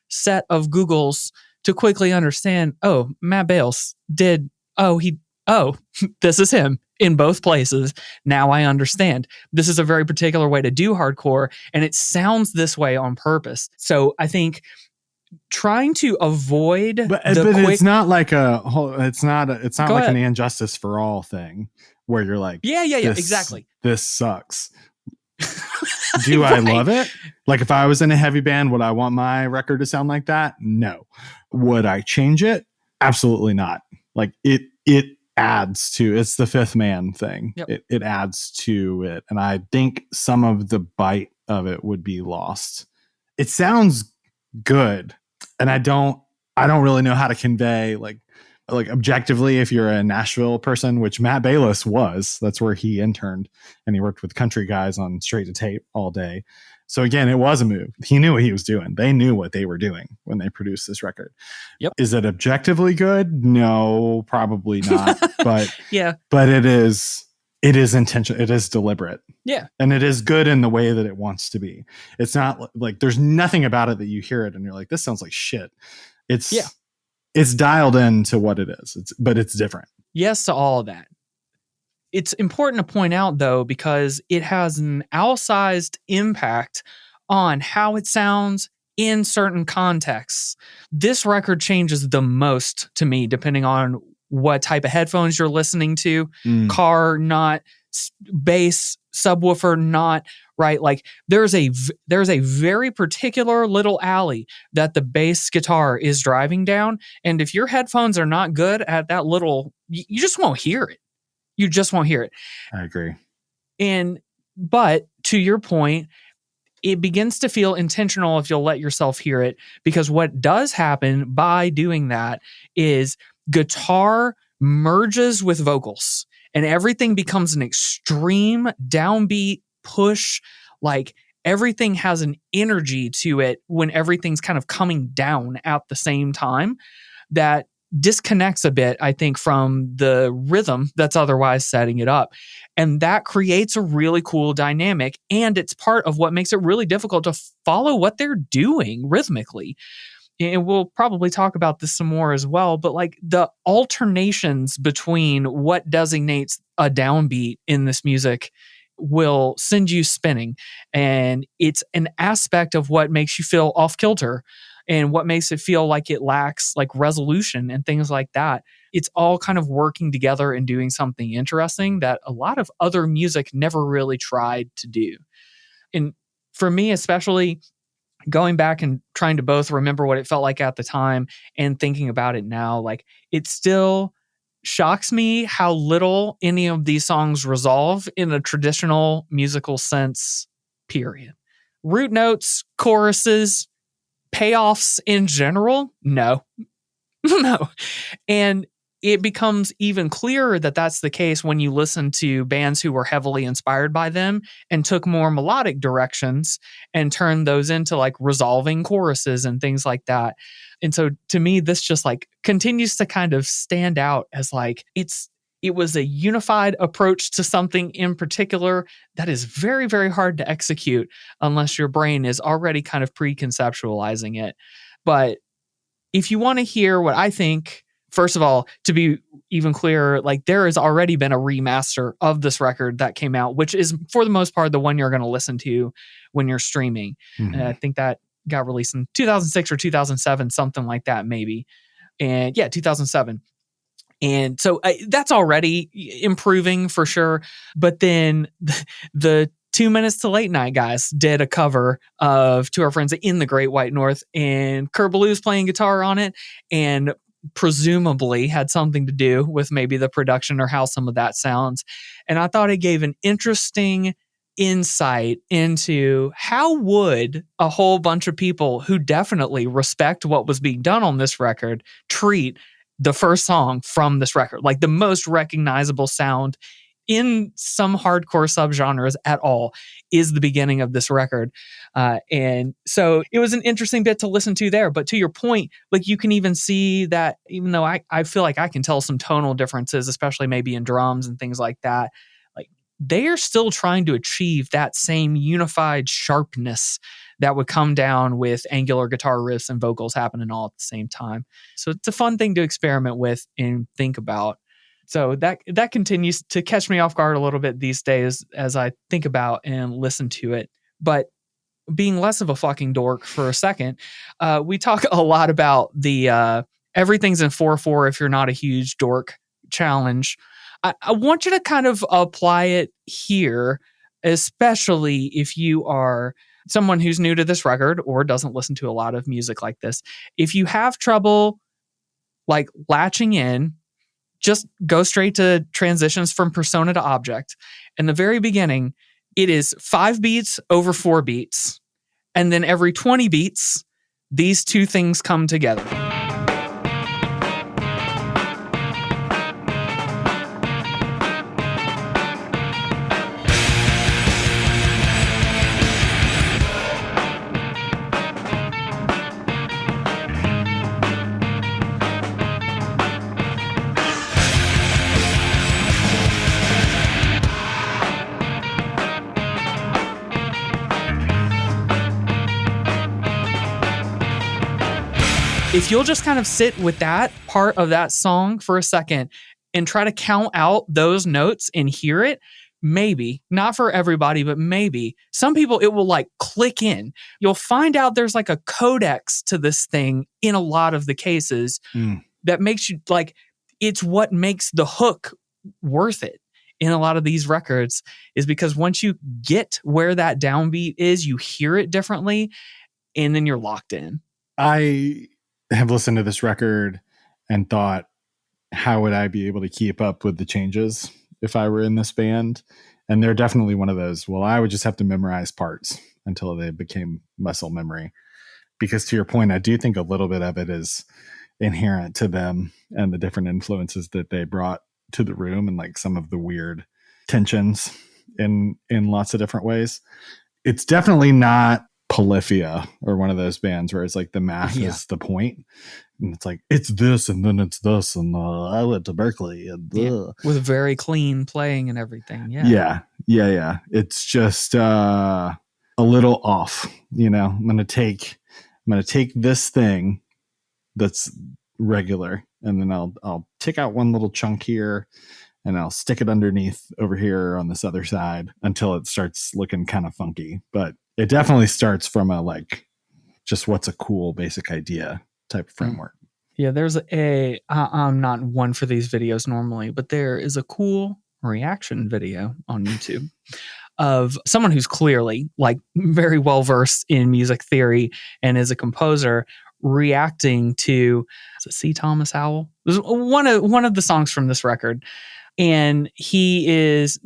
set of Googles to quickly understand, Matt Bales did, this is him in both places. Now I understand. This is a very particular way to do hardcore, and it sounds this way on purpose. So I think trying to avoid but it's not like it's not like an Injustice for All thing where you're like, yeah, exactly. This sucks. Do I love it? Like, if I was in a heavy band, would I want my record to sound like that? No. Would I change it? Absolutely not. Like, it adds to, it's the fifth man thing. Yep. It adds to it. And I think some of the bite of it would be lost. It sounds good. And I don't really know how to convey like objectively, if you're a Nashville person, which Matt Bayless was, that's where he interned, and he worked with country guys on straight to tape all day. So again, it was a move. He knew what he was doing. They knew what they were doing when they produced this record. Yep. Is it objectively good? No, probably not. But yeah, but it is intentional. It is deliberate. Yeah. And it is good in the way that it wants to be. It's not like there's nothing about it that you hear it and you're like, this sounds like shit. It's dialed into what it is. But it's different. Yes to all of that. It's important to point out, though, because it has an outsized impact on how it sounds in certain contexts. This record changes the most to me, depending on what type of headphones you're listening to. Car, not. Bass, subwoofer, not. right? Like there's a very particular little alley that the bass guitar is driving down. And if your headphones are not good at that little, you just won't hear it. You just won't hear it. I agree. But to your point, it begins to feel intentional if you'll let yourself hear it, because what does happen by doing that is guitar merges with vocals and everything becomes an extreme downbeat push. Like everything has an energy to it when everything's kind of coming down at the same time that disconnects a bit, I think, from the rhythm that's otherwise setting it up. And that creates a really cool dynamic. And it's part of what makes it really difficult to follow what they're doing rhythmically. And we'll probably talk about this some more as well, but like the alternations between what designates a downbeat in this music will send you spinning. And it's an aspect of what makes you feel off kilter and what makes it feel like it lacks like resolution and things like that. It's all kind of working together and doing something interesting that a lot of other music never really tried to do. And for me, especially going back and trying to both remember what it felt like at the time and thinking about it now, like it still shocks me how little any of these songs resolve in a traditional musical sense, period. Root notes, choruses, payoffs in general, no. No. And it becomes even clearer that that's the case when you listen to bands who were heavily inspired by them and took more melodic directions and turned those into like resolving choruses and things like that. And so to me, this just like continues to kind of stand out as like it was a unified approach to something in particular that is very, very hard to execute unless your brain is already kind of preconceptualizing it. But if you want to hear what I think, first of all, to be even clearer, like there has already been a remaster of this record that came out, which is for the most part the one you're going to listen to when you're streaming. Mm-hmm. And I think that got released in 2006 or 2007, something like that, maybe. And yeah, 2007. And so that's already improving for sure. But then the 2 Minutes to Late Night guys did a cover of To Our Friends in the Great White North, and Kurt Ballew's playing guitar on it, and presumably had something to do with maybe the production or how some of that sounds. And I thought it gave an interesting insight into how would a whole bunch of people who definitely respect what was being done on this record treat the first song from this record, like the most recognizable sound in some hardcore subgenres at all is the beginning of this record. And so it was an interesting bit to listen to there. But to your point, like you can even see that even though I feel like I can tell some tonal differences, especially maybe in drums and things like that, like they are still trying to achieve that same unified sharpness that would come down with angular guitar riffs and vocals happening all at the same time. So it's a fun thing to experiment with and think about. So that continues to catch me off guard a little bit these days as I think about and listen to it. But being less of a fucking dork for a second, we talk a lot about the everything's in 4/4 if you're not a huge dork challenge. I want you to kind of apply it here, especially if you are someone who's new to this record or doesn't listen to a lot of music like this. If you have trouble like latching in, just go straight to transitions from persona to object. In the very beginning, it is 5 beats over 4 beats. And then every 20 beats, these two things come together. If you'll just kind of sit with that part of that song for a second and try to count out those notes and hear it, maybe, not for everybody, but maybe, some people it will like click in. You'll find out there's like a codex to this thing in a lot of the cases that makes you like, it's what makes the hook worth it. in a lot of these records is because once you get where that downbeat is, you hear it differently, and then you're locked in. I have listened to this record and thought, how would I be able to keep up with the changes if I were in this band? And they're definitely one of those, well, I would just have to memorize parts until they became muscle memory. Because to your point, I do think a little bit of it is inherent to them and the different influences that they brought to the room and like some of the weird tensions in lots of different ways. It's definitely not Polyphia or one of those bands where it's like the math is the point. And it's like, it's this and then it's this. And I went to Berkeley. And with very clean playing and everything. Yeah. It's just a little off. You know, I'm going to take this thing that's regular, and then I'll take out one little chunk here, and I'll stick it underneath over here on this other side until it starts looking kind of funky. But it definitely starts from a like, just what's a cool basic idea type of framework. Yeah, there's I'm not one for these videos normally, but there is a cool reaction video on YouTube of someone who's clearly like very well versed in music theory and is a composer reacting to C. Thomas Howell. It was one of the songs from this record. And he is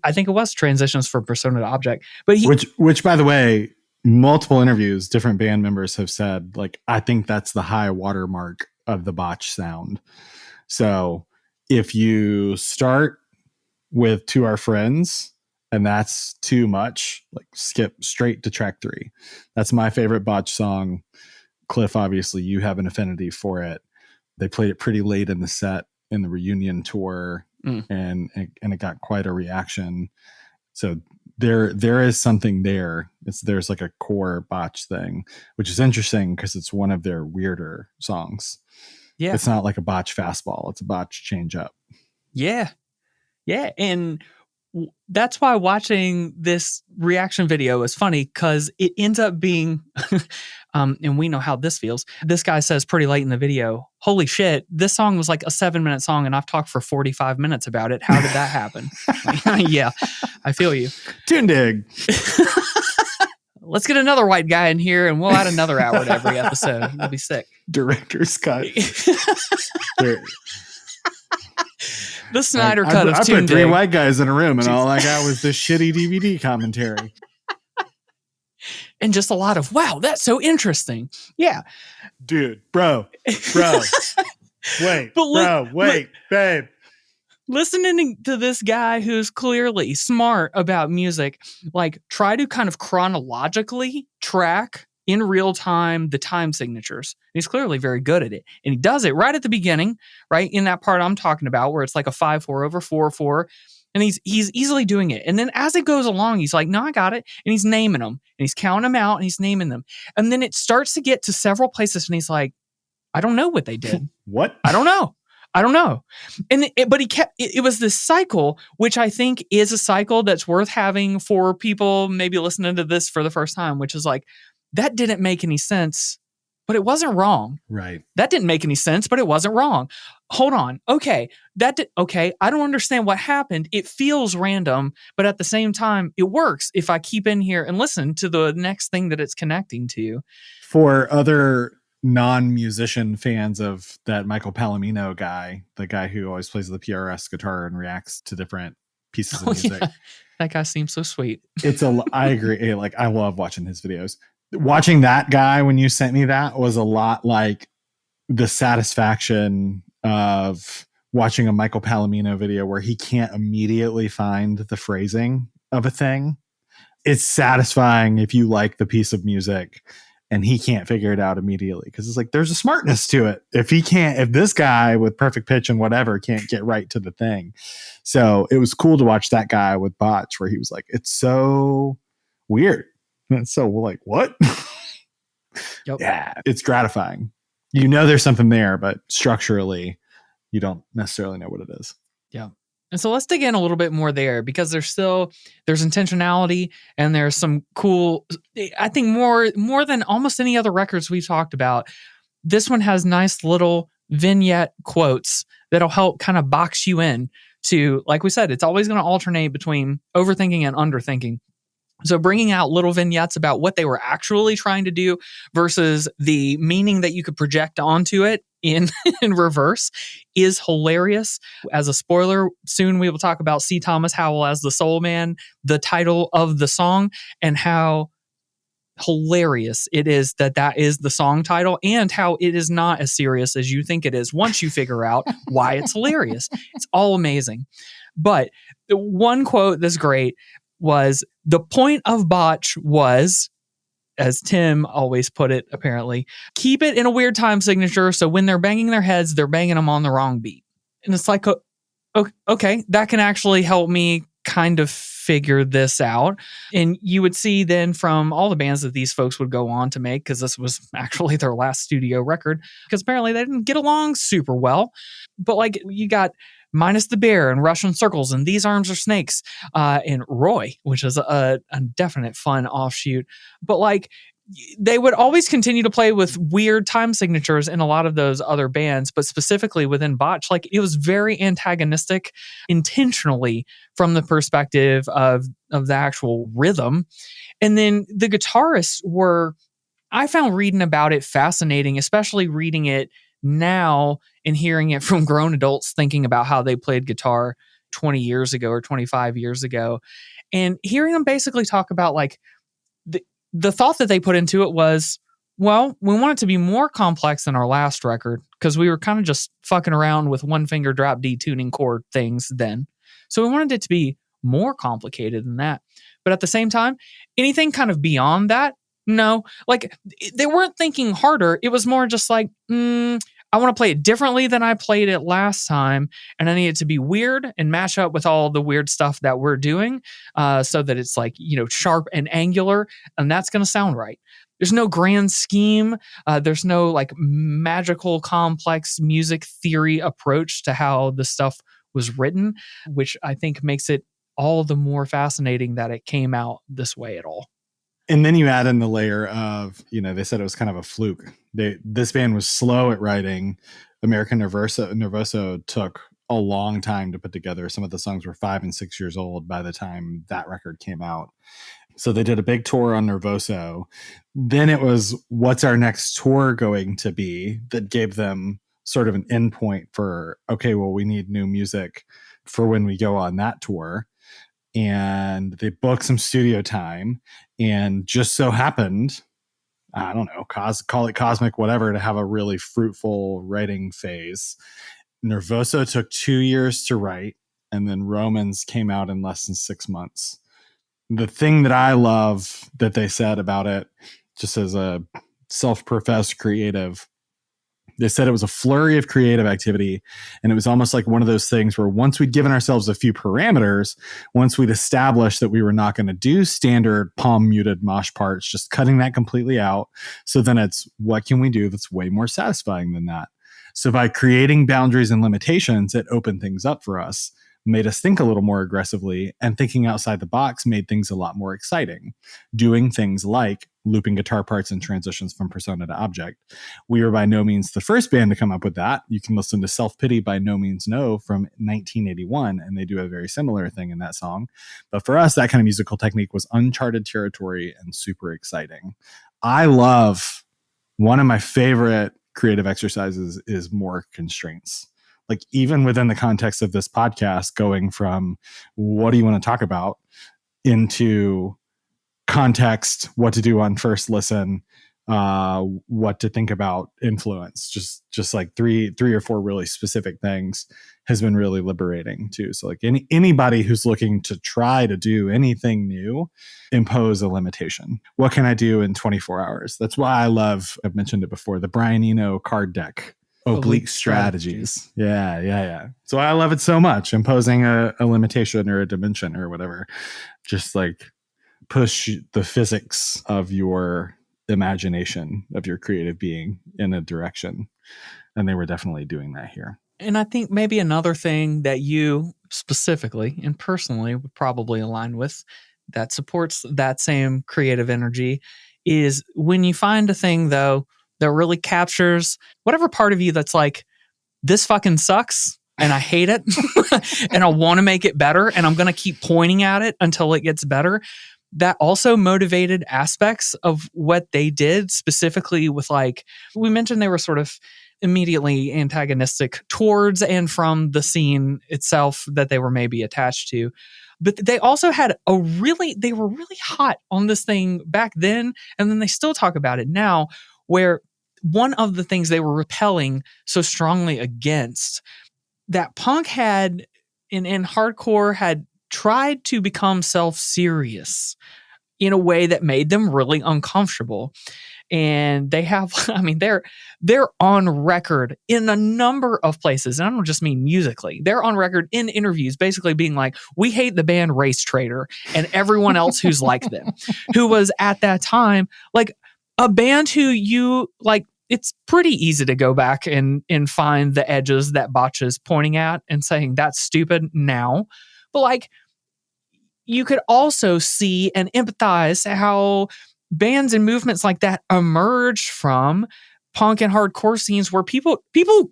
I think it was Transitions from Persona to Object, but which by the way, multiple interviews, different band members have said, like, I think that's the high watermark of the Botch sound. So if you start with To Our Friends and that's too much, like skip straight to track 3. That's my favorite Botch song. Cliff, obviously you have an affinity for it. They played it pretty late in the set in the reunion tour. And it got quite a reaction. So there is something there. There's like a core Botch thing, which is interesting because it's one of their weirder songs. Yeah, it's not like a Botch fastball; it's a Botch change up. Yeah, and that's why watching this reaction video is funny because it ends up being, and we know how this feels. This guy says pretty late in the video, holy shit, this song was like a 7-minute song and I've talked for 45 minutes about it. How did that happen? Yeah, I feel you. Tune dig. Let's get another white guy in here and we'll add another hour to every episode. We'll be sick. Director's cut. The Snyder cut of I Tune put 3 Dig. white guys in a room and all I got was this shitty DVD commentary. And just a lot of, wow, that's so interesting. Yeah. Dude, bro. Wait, babe. Listening to this guy who's clearly smart about music, like try to kind of chronologically track in real time the time signatures. He's clearly very good at it. And he does it right at the beginning, right? In that part I'm talking about where it's like a 5/4 over 4/4. And he's easily doing it. And then as it goes along, he's like, no, I got it. And he's naming them. And he's counting them out and he's naming them. And then it starts to get to several places and he's like, I don't know what they did. What? I don't know. But he kept, it was this cycle, which I think is a cycle that's worth having for people maybe listening to this for the first time, which is like, that didn't make any sense, but it wasn't wrong. Right. That didn't make any sense, but it wasn't wrong. Hold on. Okay. I don't understand what happened. It feels random, but at the same time, it works if I keep in here and listen to the next thing that it's connecting to. For other non-musician fans of that Michael Palomino guy, the guy who always plays the PRS guitar and reacts to different pieces of music. Yeah. That guy seems so sweet. I agree. Like, I love watching his videos. Watching that guy when you sent me that was a lot like the satisfaction of watching a Michael Palomino video where he can't immediately find the phrasing of a thing. It's satisfying if you like the piece of music and he can't figure it out immediately because it's like there's a smartness to it. If this guy with perfect pitch and whatever can't get right to the thing. So it was cool to watch that guy with Botch where he was like, it's so weird. And it's so like, what? Yep. Yeah, it's gratifying. You know there's something there, but structurally, you don't necessarily know what it is. Yeah. And so let's dig in a little bit more there because there's intentionality and there's some cool, I think more than almost any other records we've talked about. This one has nice little vignette quotes that'll help kind of box you in to, like we said, it's always going to alternate between overthinking and underthinking. So bringing out little vignettes about what they were actually trying to do versus the meaning that you could project onto it in reverse is hilarious. As a spoiler, soon we will talk about C. Thomas Howell as the Soul Man, the title of the song, and how hilarious it is that is the song title, and how it is not as serious as you think it is once you figure out why it's hilarious. It's all amazing. But the one quote that's great was, the point of Botch was, as Tim always put it, apparently, keep it in a weird time signature so when they're banging their heads, they're banging them on the wrong beat. And it's like, okay, that can actually help me kind of figure this out. And you would see then from all the bands that these folks would go on to make, because this was actually their last studio record, because apparently they didn't get along super well. But like, you got Minus the Bear and Russian Circles and These Arms Are Snakes and Roy, which is a definite fun offshoot. But like, they would always continue to play with weird time signatures in a lot of those other bands, but specifically within Botch, like, it was very antagonistic intentionally from the perspective of the actual rhythm. And then the guitarists were, I found reading about it fascinating, especially reading it now and hearing it from grown adults thinking about how they played guitar 20 years ago or 25 years ago, and hearing them basically talk about like the thought that they put into it was, well, we want it to be more complex than our last record because we were kind of just fucking around with one finger drop D tuning chord things then. So we wanted it to be more complicated than that. But at the same time, anything kind of beyond that, no. Like, they weren't thinking harder. It was more just like, I want to play it differently than I played it last time, and I need it to be weird and match up with all the weird stuff that we're doing, so that it's like, sharp and angular, and that's going to sound right. There's no grand scheme. There's no like magical, complex music theory approach to how the stuff was written, which I think makes it all the more fascinating that it came out this way at all. And then you add in the layer of, they said it was kind of a fluke. This band was slow at writing. American Nervoso took a long time to put together. Some of the songs were 5 and 6 years old by the time that record came out. So they did a big tour on Nervoso. Then it was, what's our next tour going to be, that gave them sort of an endpoint for, okay, well, we need new music for when we go on that tour. And they booked some studio time, and just so happened, I don't know, call it cosmic, whatever, to have a really fruitful writing phase. Nervoso took 2 years to write, and then Romans came out in less than 6 months. The thing that I love that they said about it, just as a self-professed creative, they said it was a flurry of creative activity, and it was almost like one of those things where once we'd given ourselves a few parameters, once we'd established that we were not going to do standard palm muted mosh parts, just cutting that completely out. So then it's, what can we do that's way more satisfying than that? So by creating boundaries and limitations, it opened things up for us, made us think a little more aggressively, and thinking outside the box made things a lot more exciting. Doing things like looping guitar parts and transitions from persona to object. We were by no means the first band to come up with that. You can listen to Self-Pity by No Means No from 1981, and they do a very similar thing in that song. But for us, that kind of musical technique was uncharted territory and super exciting. I love, one of my favorite creative exercises is more constraints. Like, even within the context of this podcast, going from what do you want to talk about into context, what to do on first listen, what to think about influence, just like three or four really specific things has been really liberating too. So like anybody who's looking to try to do anything new, impose a limitation. What can I do in 24 hours? That's why I love, I've mentioned it before, the Brian Eno card deck. Oblique strategies. Yeah. So I love it so much. Imposing a limitation or a dimension or whatever. Just like push the physics of your imagination, of your creative being in a direction. And they were definitely doing that here. And I think maybe another thing that you specifically and personally would probably align with that supports that same creative energy is when you find a thing, though, that really captures whatever part of you that's like, this fucking sucks, and I hate it and I want to make it better and I'm going to keep pointing at it until it gets better. That also motivated aspects of what they did, specifically with, like, we mentioned they were sort of immediately antagonistic towards and from the scene itself that they were maybe attached to. But they also had they were really hot on this thing back then. And then they still talk about it now, where one of the things they were repelling so strongly against, that punk had in hardcore had tried to become self-serious in a way that made them really uncomfortable. And they have, I mean, they're on record in a number of places. And I don't just mean musically. They're on record in interviews basically being like, we hate the band Race Trader and everyone else who's like them, who was at that time like a band who you like. It's pretty easy to go back and find the edges that Botch is pointing at and saying that's stupid now. But like, you could also see and empathize how bands and movements like that emerge from punk and hardcore scenes where people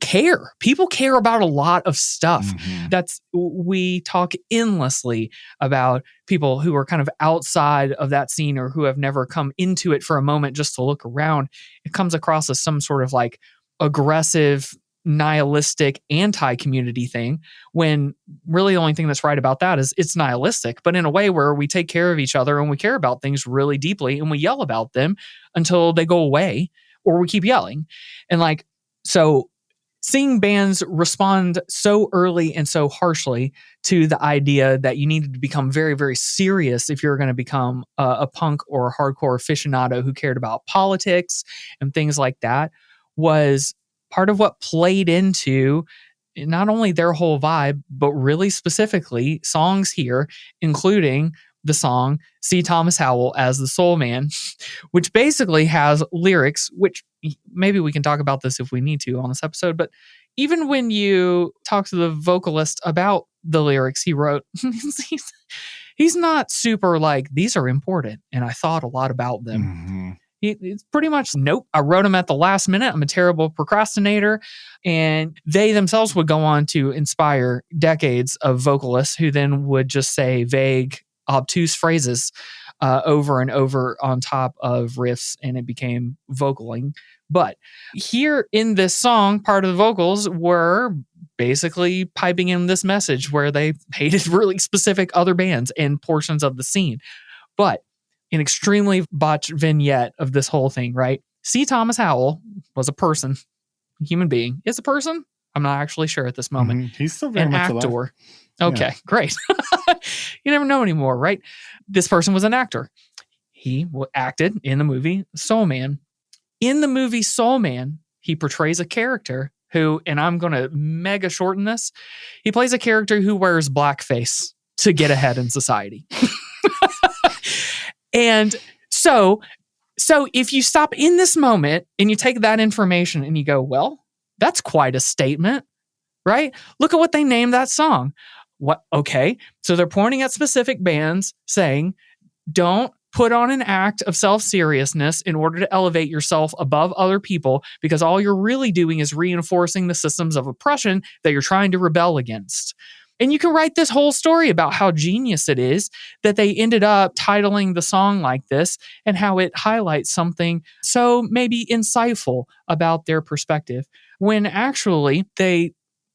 care. People care about a lot of stuff. We talk endlessly about people who are kind of outside of that scene or who have never come into it for a moment just to look around. It comes across as some sort of like aggressive, nihilistic, anti-community thing, when really the only thing that's right about that is it's nihilistic, but in a way where we take care of each other and we care about things really deeply and we yell about them until they go away, or we keep yelling. And like, so seeing bands respond so early and so harshly to the idea that you needed to become very, very serious if you're going to become a punk or a hardcore aficionado who cared about politics and things like that was part of what played into not only their whole vibe, but really specifically songs here, including the song See Thomas Howell as the Soul Man, which basically has lyrics, which maybe we can talk about this if we need to on this episode. But even when you talk to the vocalist about the lyrics he wrote, he's not super like, these are important and I thought a lot about them. It's pretty much, nope, I wrote them at the last minute. I'm a terrible procrastinator. And they themselves would go on to inspire decades of vocalists who then would just say vague, obtuse phrases over and over on top of riffs, and it became vocaling. But here in this song, part of the vocals were basically piping in this message where they hated really specific other bands and portions of the scene. But an extremely botched vignette of this whole thing, right? C. Thomas Howell was a person, a human being. Is a person? I'm not actually sure at this moment. He's still very an much actor. alive. Okay, great. You never know anymore, right? This person was an actor. He acted in the movie Soul Man. In the movie Soul Man, he portrays a character who, and I'm going to mega shorten this, he plays a character who wears blackface to get ahead in society. And so if you stop in this moment and you take that information and you go, well, that's quite a statement, right? Look at what they named that song. What? Okay. So they're pointing at specific bands saying, don't put on an act of self-seriousness in order to elevate yourself above other people, because all you're really doing is reinforcing the systems of oppression that you're trying to rebel against. And you can write this whole story about how genius it is that they ended up titling the song like this and how it highlights something so maybe insightful about their perspective, when actually they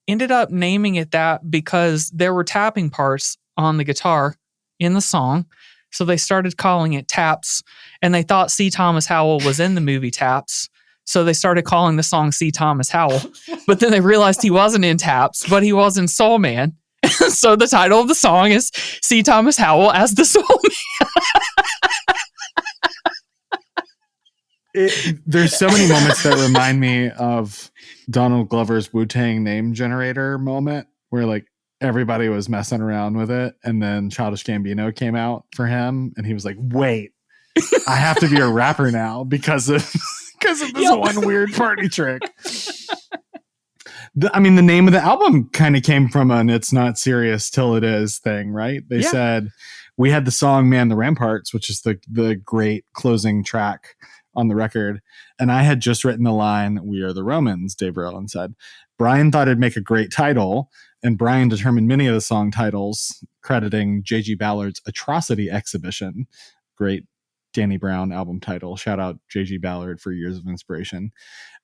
ended up naming it that because there were tapping parts on the guitar in the song. So they started calling it Taps, and they thought C. Thomas Howell was in the movie Taps. So they started calling the song C. Thomas Howell, but then they realized he wasn't in Taps, but he was in Soul Man. So the title of the song is C. Thomas Howell as the Soul Man. There's so many moments that remind me of Donald Glover's Wu-Tang name generator moment, where like everybody was messing around with it, and then Childish Gambino came out for him, and he was like, wait, I have to be a rapper now because of this one weird party trick. The name of the album kind of came from an "It's Not Serious Till It Is" thing, right? They said we had the song "Man the Ramparts," which is the great closing track on the record. And I had just written the line, "We are the Romans," Dave Verlin said. Brian thought it'd make a great title, and Brian determined many of the song titles, crediting J.G. Ballard's Atrocity Exhibition. Great Danny Brown album title. Shout out J.G. Ballard for years of inspiration.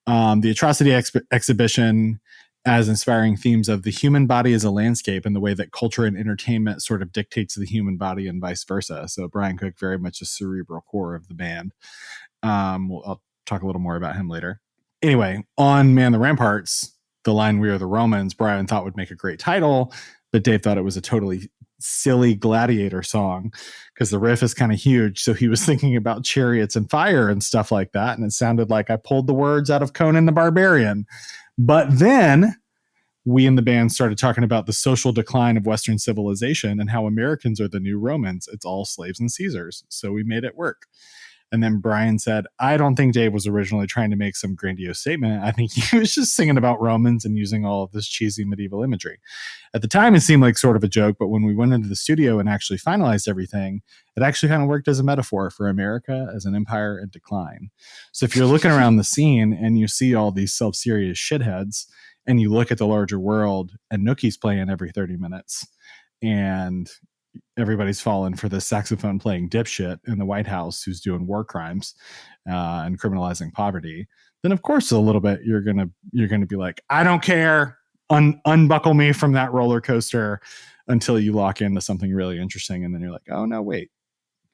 The Atrocity Exhibition as inspiring themes of the human body as a landscape and the way that culture and entertainment sort of dictates the human body and vice versa. So Brian Cook, very much a cerebral core of the band. I'll talk a little more about him later. Anyway, on Man the Ramparts, the line "We are the Romans," Brian thought would make a great title, but Dave thought it was a totally silly gladiator song because the riff is kind of huge. So he was thinking about chariots and fire and stuff like that. And it sounded like I pulled the words out of Conan the Barbarian. But then we in the band started talking about the social decline of Western civilization and how Americans are the new Romans. It's all slaves and Caesars. So we made it work. And then Brian said, I don't think Dave was originally trying to make some grandiose statement. I think he was just singing about Romans and using all of this cheesy medieval imagery. At the time, it seemed like sort of a joke, but when we went into the studio and actually finalized everything, it actually kind of worked as a metaphor for America as an empire in decline. So if you're looking around the scene and you see all these self-serious shitheads and you look at the larger world and Nookie's playing every 30 minutes and everybody's fallen for the saxophone playing dipshit in the White House who's doing war crimes and criminalizing poverty, then of course a little bit you're gonna be like, I don't care, unbuckle me from that roller coaster until you lock into something really interesting, and then you're like, oh no, wait,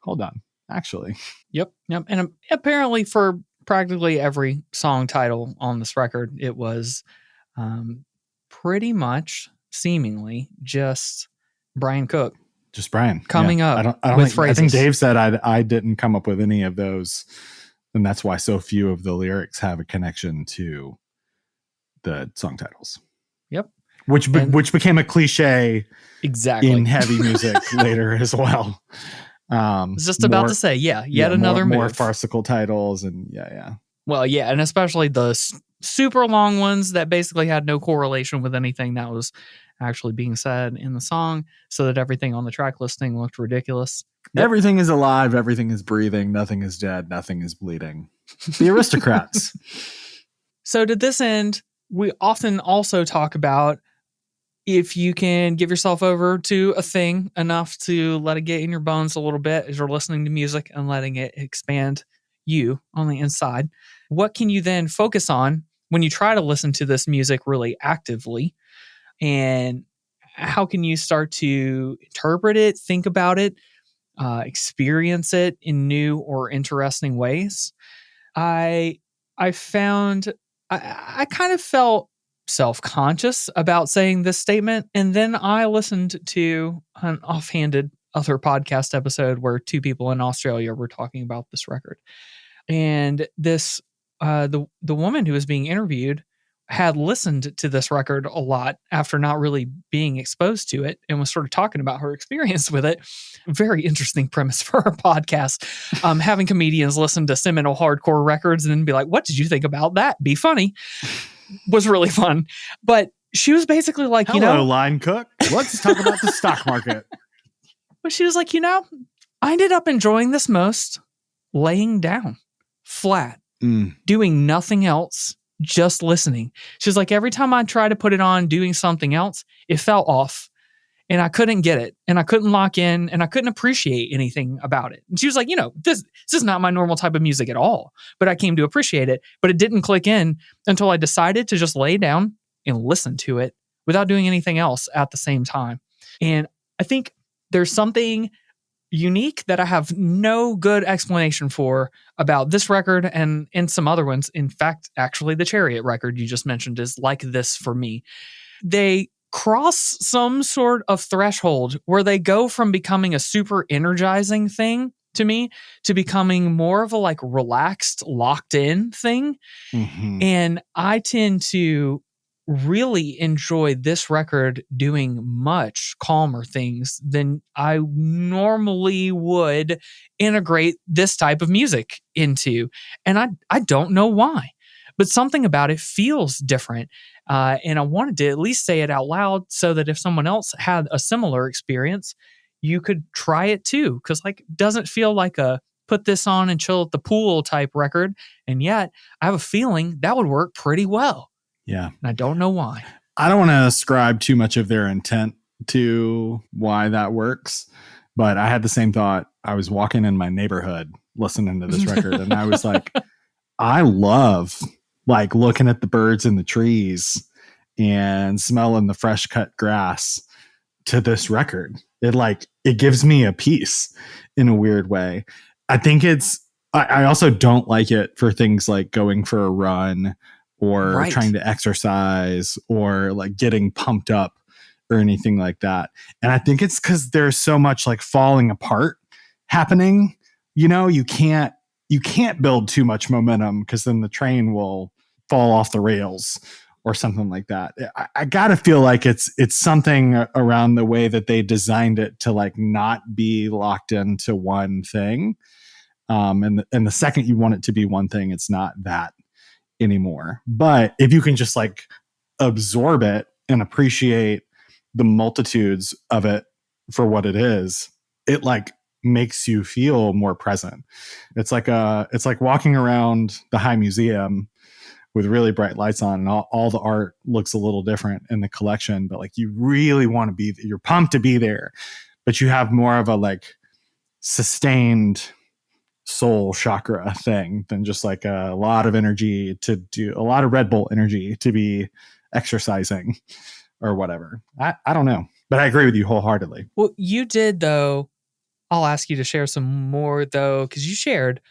hold on, actually. Yep. And apparently for practically every song title on this record, it was pretty much seemingly just Brian Cook. Just Brian coming up I don't with think, phrases. I think Dave said I didn't come up with any of those, and that's why so few of the lyrics have a connection to the song titles. Yep. Which became a cliche exactly in heavy music later as well. I was just about to say, another more move. farcical titles and yeah. Well, yeah, and especially the super long ones that basically had no correlation with anything that was actually being said in the song, so that everything on the track listing looked ridiculous. Yep. Everything is alive, everything is breathing, nothing is dead, nothing is bleeding. The Aristocrats. So to this end, we often also talk about if you can give yourself over to a thing enough to let it get in your bones a little bit as you're listening to music and letting it expand you on the inside, what can you then focus on when you try to listen to this music really actively? And how can you start to interpret it, think about it, experience it in new or interesting ways? I found I kind of felt self-conscious about saying this statement, and then I listened to an offhanded other podcast episode where two people in Australia were talking about this record, and this the woman who was being interviewed had listened to this record a lot after not really being exposed to it and was sort of talking about her experience with it. Very interesting premise for our podcast. Having comedians listen to seminal hardcore records and then be like, what did you think about that? Be funny. Was really fun. But she was basically like, hello, line cook. Let's talk about the stock market. But she was like, I ended up enjoying this most laying down flat, doing nothing else, just listening. She's like, every time I try to put it on doing something else, it fell off and I couldn't get it and I couldn't lock in and I couldn't appreciate anything about it. And she was like, this is not my normal type of music at all, but I came to appreciate it, but it didn't click in until I decided to just lay down and listen to it without doing anything else at the same time. And I think there's something unique that I have no good explanation for about this record and some other ones. In fact, actually, the Chariot record you just mentioned is like this for me. They cross some sort of threshold where they go from becoming a super energizing thing to me to becoming more of a like relaxed, locked in thing. Mm-hmm. And I tend to really enjoy this record doing much calmer things than I normally would integrate this type of music into. And I don't know why, but something about it feels different. And I wanted to at least say it out loud so that if someone else had a similar experience, you could try it too. Cause like, doesn't feel like a put this on and chill at the pool type record. And yet I have a feeling that would work pretty well. Yeah. And I don't know why. I don't want to ascribe too much of their intent to why that works, but I had the same thought. I was walking in my neighborhood listening to this record and I was like, I love like looking at the birds in the trees and smelling the fresh cut grass to this record. It gives me a peace in a weird way. I think I also don't like it for things like going for a run or trying to exercise or like getting pumped up or anything like that. And I think it's because there's so much like falling apart happening. You know, you can't build too much momentum because then the train will fall off the rails or something like that. I gotta feel like it's something around the way that they designed it to like not be locked into one thing. And the second you want it to be one thing, it's not that anymore. But if you can just like absorb it and appreciate the multitudes of it for what it is, it like makes you feel more present. It's like walking around the High Museum with really bright lights on and all the art looks a little different in the collection, but like you really want to be, you're pumped to be there, but you have more of a like sustained soul chakra thing than just like a lot of energy to do, a lot of Red Bull energy to be exercising or whatever. I don't know, but I agree with you wholeheartedly. Well, you did though. I'll ask you to share some more though, because you shared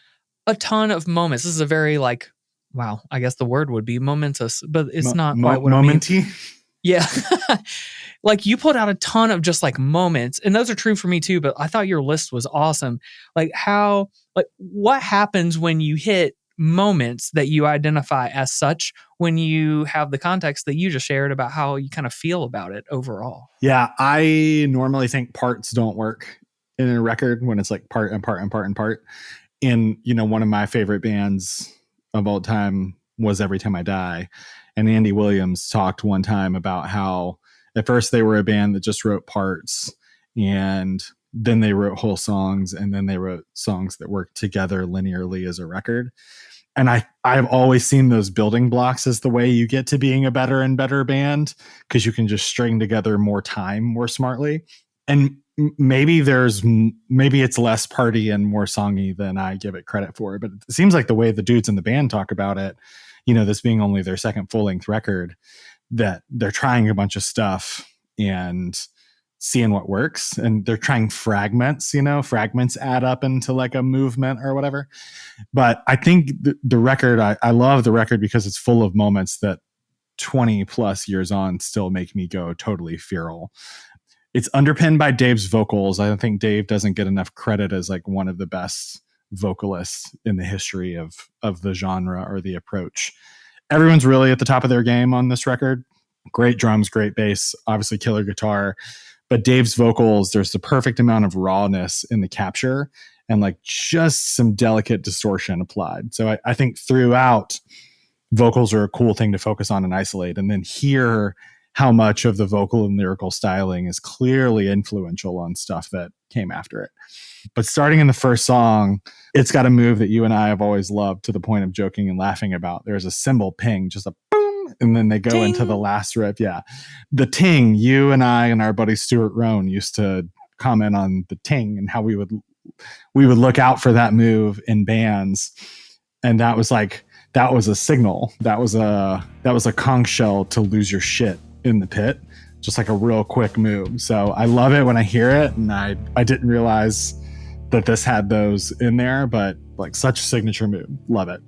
a ton of moments. This is a very like, wow, I guess the word would be momentous, but it's not quite what momenty. I mean. Yeah. Like you put out a ton of just like moments, and those are true for me too, but I thought your list was awesome. Like what happens when you hit moments that you identify as such when you have the context that you just shared about how you kind of feel about it overall? Yeah, I normally think parts don't work in a record when it's like part and part and part and part. And, you know, one of my favorite bands of all time was Every Time I Die. And Andy Williams talked one time about how at first they were a band that just wrote parts, and then they wrote whole songs, and then they wrote songs that worked together linearly as a record. And I've always seen those building blocks as the way you get to being a better and better band, because you can just string together more time more smartly. And maybe it's less party and more songy than I give it credit for, but it seems like the way the dudes in the band talk about it, you know, this being only their second full-length record, that they're trying a bunch of stuff and seeing what works, and they're trying fragments, you know, fragments add up into like a movement or whatever. But I think the record, I love the record because it's full of moments that 20 plus years on still make me go totally feral. It's underpinned by Dave's vocals. I think Dave doesn't get enough credit as like one of the best vocalists in the history of the genre or the approach. Everyone's really at the top of their game on this record. Great drums, great bass, obviously killer guitar. But Dave's vocals, there's the perfect amount of rawness in the capture and like just some delicate distortion applied. So I think throughout, vocals are a cool thing to focus on and isolate, and then hear how much of the vocal and lyrical styling is clearly influential on stuff that came after it. But starting in the first song, it's got a move that you and I have always loved to the point of joking and laughing about. There's a cymbal ping, just a boom, and then they go Ding. into the last riff. Yeah. The ting, you and I and our buddy Stuart Rohn used to comment on the ting and how we would look out for that move in bands. And that was a signal. That was a conch shell to lose your shit in the pit, just like a real quick move. So I love it when I hear it, and I didn't realize that this had those in there, but like such a signature move. Love it.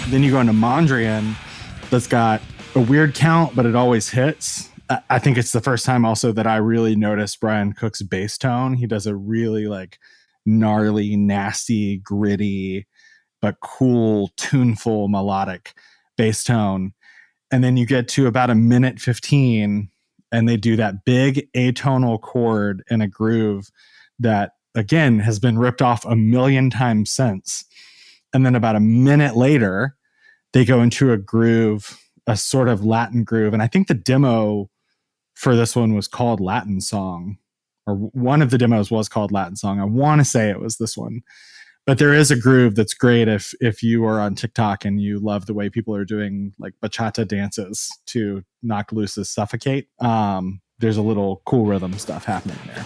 Then you go into Mondrian, that's got a weird count, but it always hits. I think it's the first time also that I really noticed Brian Cook's bass tone. He does a really like gnarly, nasty, gritty, but cool, tuneful, melodic bass tone. And then you get to about a minute 15 and they do that big atonal chord in a groove that again has been ripped off a million times since. And then about a minute later, they go into a groove a sort of Latin groove. And I think the demo for this one was called Latin Song, or one of the demos was called Latin Song. I want to say it was this one. But there is a groove that's great if you are on TikTok and you love the way people are doing like bachata dances to Knock Loose's Suffocate. There's a little cool rhythm stuff happening there.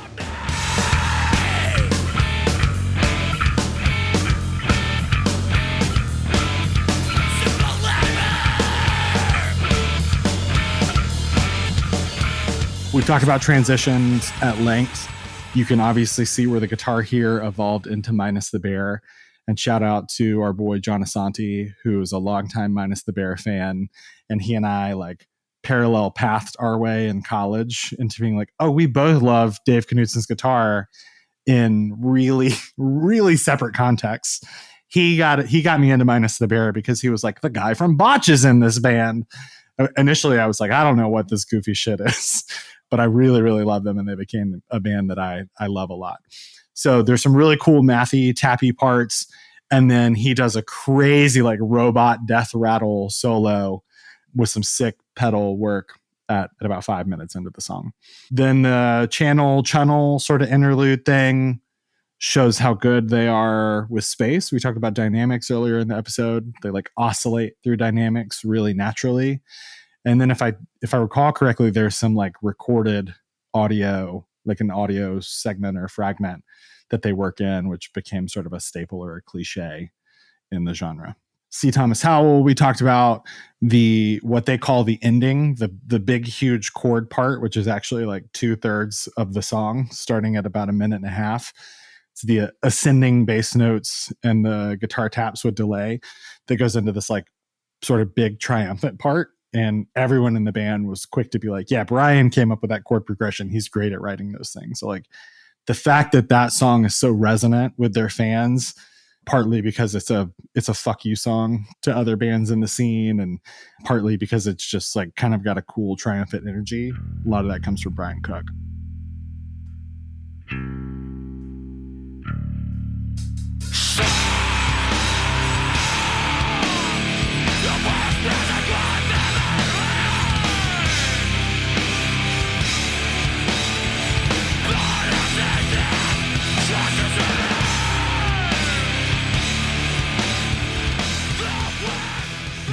We've talked about transitions at length. You can obviously see where the guitar here evolved into Minus the Bear. And shout out to our boy John Asante, who is a longtime Minus the Bear fan. And he and I like parallel pathed our way in college into being like, oh, we both love Dave Knutson's guitar in really, really separate contexts. He got me into Minus the Bear because he was like, the guy from Botch is in this band. Initially, I was like, I don't know what this goofy shit is. But I really, really love them, and they became a band that I love a lot. So there's some really cool mathy, tappy parts, and then he does a crazy like robot death rattle solo with some sick pedal work at about 5 minutes into the song. Then the channel sort of interlude thing shows how good they are with space. We talked about dynamics earlier in the episode. They like oscillate through dynamics really naturally. And then if I recall correctly, there's some like recorded audio, like an audio segment or fragment that they work in, which became sort of a staple or a cliche in the genre. C. Thomas Howell, we talked about what they call the ending, the big, huge chord part, which is actually like 2/3 of the song, starting at about 1.5 minutes. It's the ascending bass notes and the guitar taps with delay that goes into this like sort of big triumphant part. And everyone in the band was quick to be like, yeah, Brian came up with that chord progression. He's great at writing those things. So like the fact that song is so resonant with their fans, partly because it's a fuck you song to other bands in the scene, and partly because it's just like kind of got a cool triumphant energy. A lot of that comes from Brian Cook.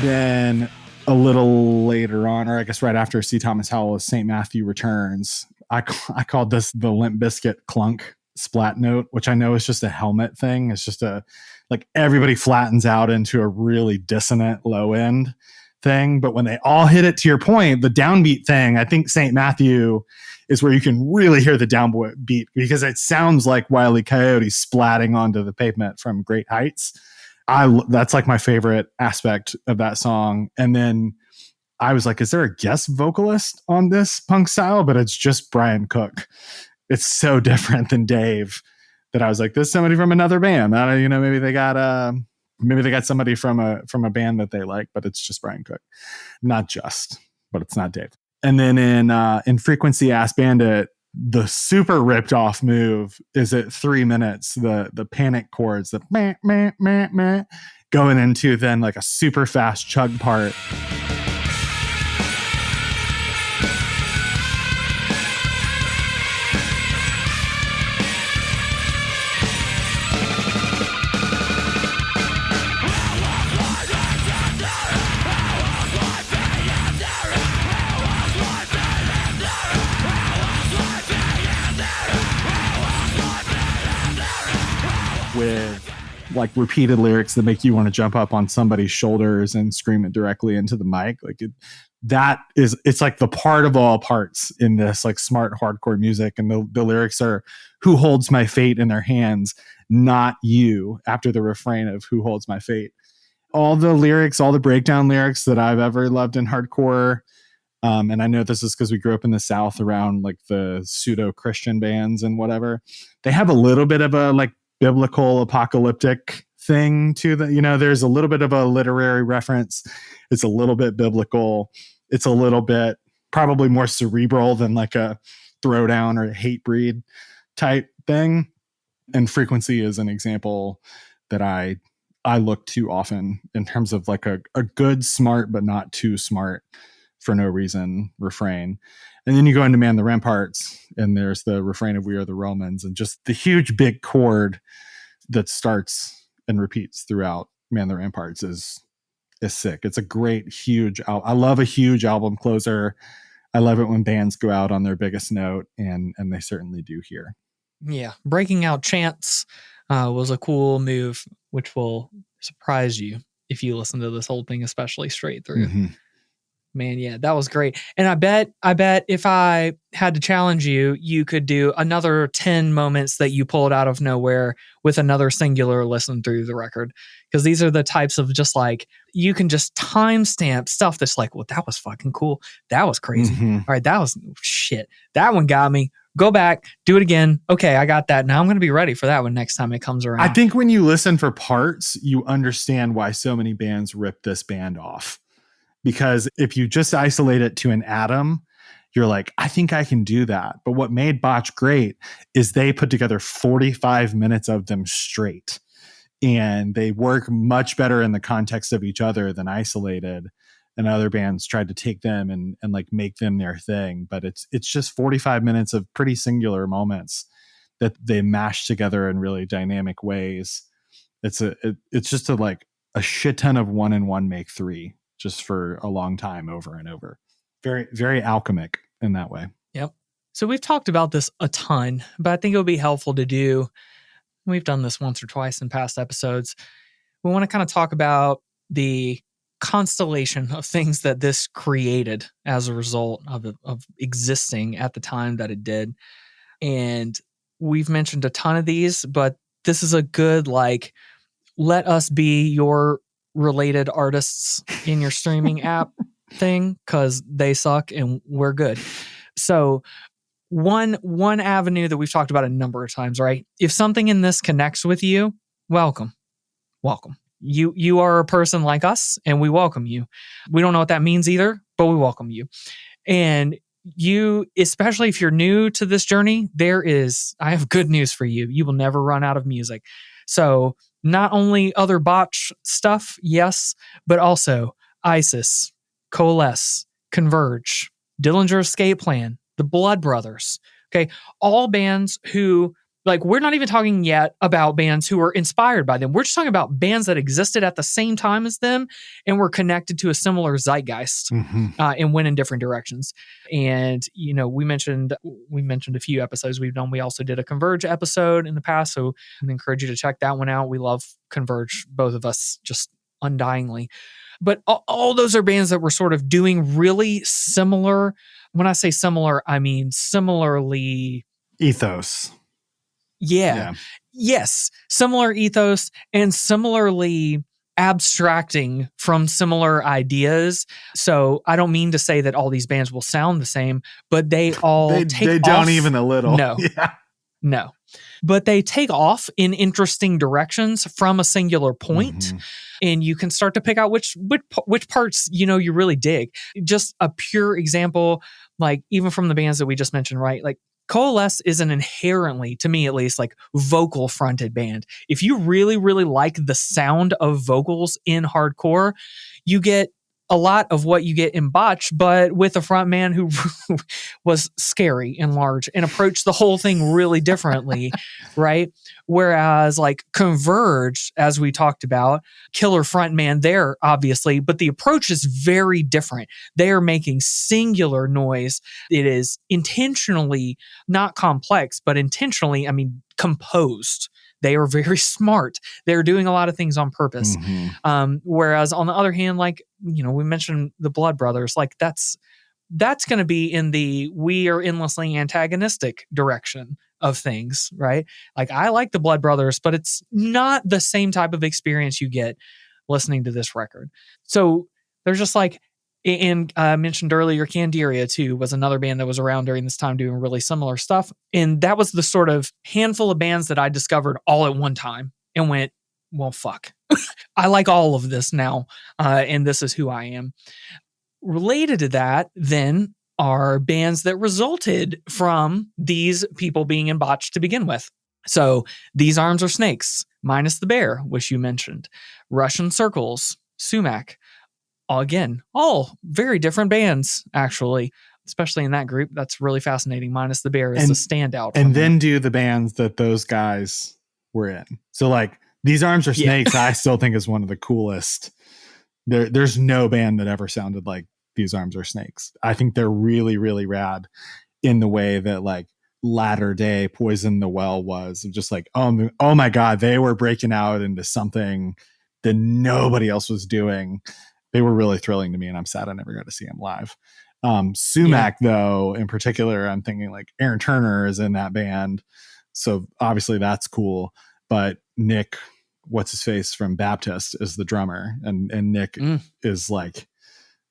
Then a little later on, or I guess right after C. Thomas Howell, St. Matthew Returns, I called this the Limp Bizkit clunk splat note, which I know is just a helmet thing. It's just like everybody flattens out into a really dissonant low end thing. But when they all hit it, to your point, the downbeat thing, I think St. Matthew is where you can really hear the downbeat because it sounds like Wile E. Coyote splatting onto the pavement from great heights. That's like my favorite aspect of that song. And then I was like, is there a guest vocalist on this punk style? But it's just Brian Cook. It's so different than Dave that I was like, there's somebody from another band. Maybe they got somebody from a band that they like, but it's just Brian Cook. Not just, but it's not Dave. And then in Frequency Ass Bandit, the super ripped off move is at 3 minutes, the panic chords, the meh, meh, meh, meh, going into then like a super fast chug part. With like repeated lyrics that make you want to jump up on somebody's shoulders and scream it directly into the mic. Like it's like the part of all parts in this like smart hardcore music. And the lyrics are who holds my fate in their hands, not you, after the refrain of who holds my fate. All the lyrics, all the breakdown lyrics that I've ever loved in hardcore. And I know this is because we grew up in the South around like the pseudo Christian bands and whatever. They have a little bit of a like biblical apocalyptic thing to there's a little bit of a literary reference. It's a little bit biblical. It's a little bit probably more cerebral than like a throwdown or a hate breed type thing. And Frequency is an example that I I look to often in terms of like a good, smart, but not too smart for no reason refrain. And then you go into Man the Ramparts, and there's the refrain of We Are the Romans, and just the huge big chord that starts and repeats throughout Man the Ramparts is sick. It's a great, huge I love a huge album closer. I love it when bands go out on their biggest note, and they certainly do here. Yeah. Breaking out chants was a cool move, which will surprise you if you listen to this whole thing, especially straight through. Mm-hmm. Man, yeah, that was great. And I bet if I had to challenge you, you could do another 10 moments that you pulled out of nowhere with another singular listen through the record. Because these are the types of just like, you can just timestamp stuff that's like, well, that was fucking cool. That was crazy. Mm-hmm. All right, that was shit. That one got me. Go back, do it again. Okay, I got that. Now I'm going to be ready for that one next time it comes around. I think when you listen for parts, you understand why so many bands rip this band off. Because if you just isolate it to an atom, you're like, I think I can do that. But what made Botch great is they put together 45 minutes of them straight. And they work much better in the context of each other than isolated. And other bands tried to take them and like make them their thing. But it's just 45 minutes of pretty singular moments that they mash together in really dynamic ways. It's just a shit ton of 1 and 1 make 3. Just for a long time over and over. Very, very alchemic in that way. Yep. So we've talked about this a ton, but I think it would be helpful to do. We've done this once or twice in past episodes. We want to kind of talk about the constellation of things that this created as a result of existing at the time that it did. And we've mentioned a ton of these, but this is a good, like, let us be your related artists in your streaming app thing, because they suck and we're good. So one avenue that we've talked about a number of times, right? If something in this connects with you, welcome. You are a person like us, and we welcome you. We don't know what that means either, but we welcome you. And you, especially if you're new to this journey, I have good news for you. You will never run out of music. So not only other Botch stuff, yes, but also ISIS, Coalesce, Converge, Dillinger's Escape Plan, the Blood Brothers. Okay, all bands who, like, we're not even talking yet about bands who were inspired by them. We're just talking about bands that existed at the same time as them and were connected to a similar zeitgeist, and went in different directions. And, you know, we mentioned a few episodes we've done. We also did a Converge episode in the past, so I encourage you to check that one out. We love Converge, both of us, just undyingly. But all those are bands that were sort of doing really similar. When I say similar, I mean similarly ethos. Yeah. Yes. Similar ethos and similarly abstracting from similar ideas. So I don't mean to say that all these bands will sound the same, but they all they don't even a little. No. Yeah. No. But they take off in interesting directions from a singular point, and you can start to pick out which parts, you know, you really dig. Just a pure example, like even from the bands that we just mentioned, right? Like Coalesce is an inherently, to me at least, like vocal fronted band. If you really, really like the sound of vocals in hardcore, you get a lot of what you get in Botch, but with a front man who was scary and large and approached the whole thing really differently, right? Whereas like Converge, as we talked about, killer front man there, obviously, but the approach is very different. They are making singular noise. It is intentionally not complex, but intentionally, I mean, composed. They are very smart. They're doing a lot of things on purpose. Whereas on the other hand, like, you know, we mentioned the Blood Brothers, like that's going to be in the we are endlessly antagonistic direction of things, right? Like I like the Blood Brothers, but it's not the same type of experience you get listening to this record. So there's just like, and I mentioned earlier, Candiria too was another band that was around during this time doing really similar stuff. And that was the sort of handful of bands that I discovered all at one time and went, well, fuck. I like all of this now. And this is who I am. Related to that, then, are bands that resulted from these people being in Botch to begin with. So These Arms Are Snakes, minus the bear, which you mentioned, Russian Circles, Sumac. Again, all very different bands, actually, especially in that group. That's really fascinating. Minus the bear is the standout. And then do the bands that those guys were in. So like These Arms Are Snakes, I still think is one of the coolest. There's no band that ever sounded like These Arms Are Snakes. I think they're really, really rad in the way that like latter day Poison the Well was, of just like, oh my God, they were breaking out into something that nobody else was doing. They were really thrilling to me, and I'm sad I never got to see them live. Sumac, though, in particular, I'm thinking like Aaron Turner is in that band. So obviously that's cool. But Nick, what's his face from Baptist, is the drummer. And Nick is like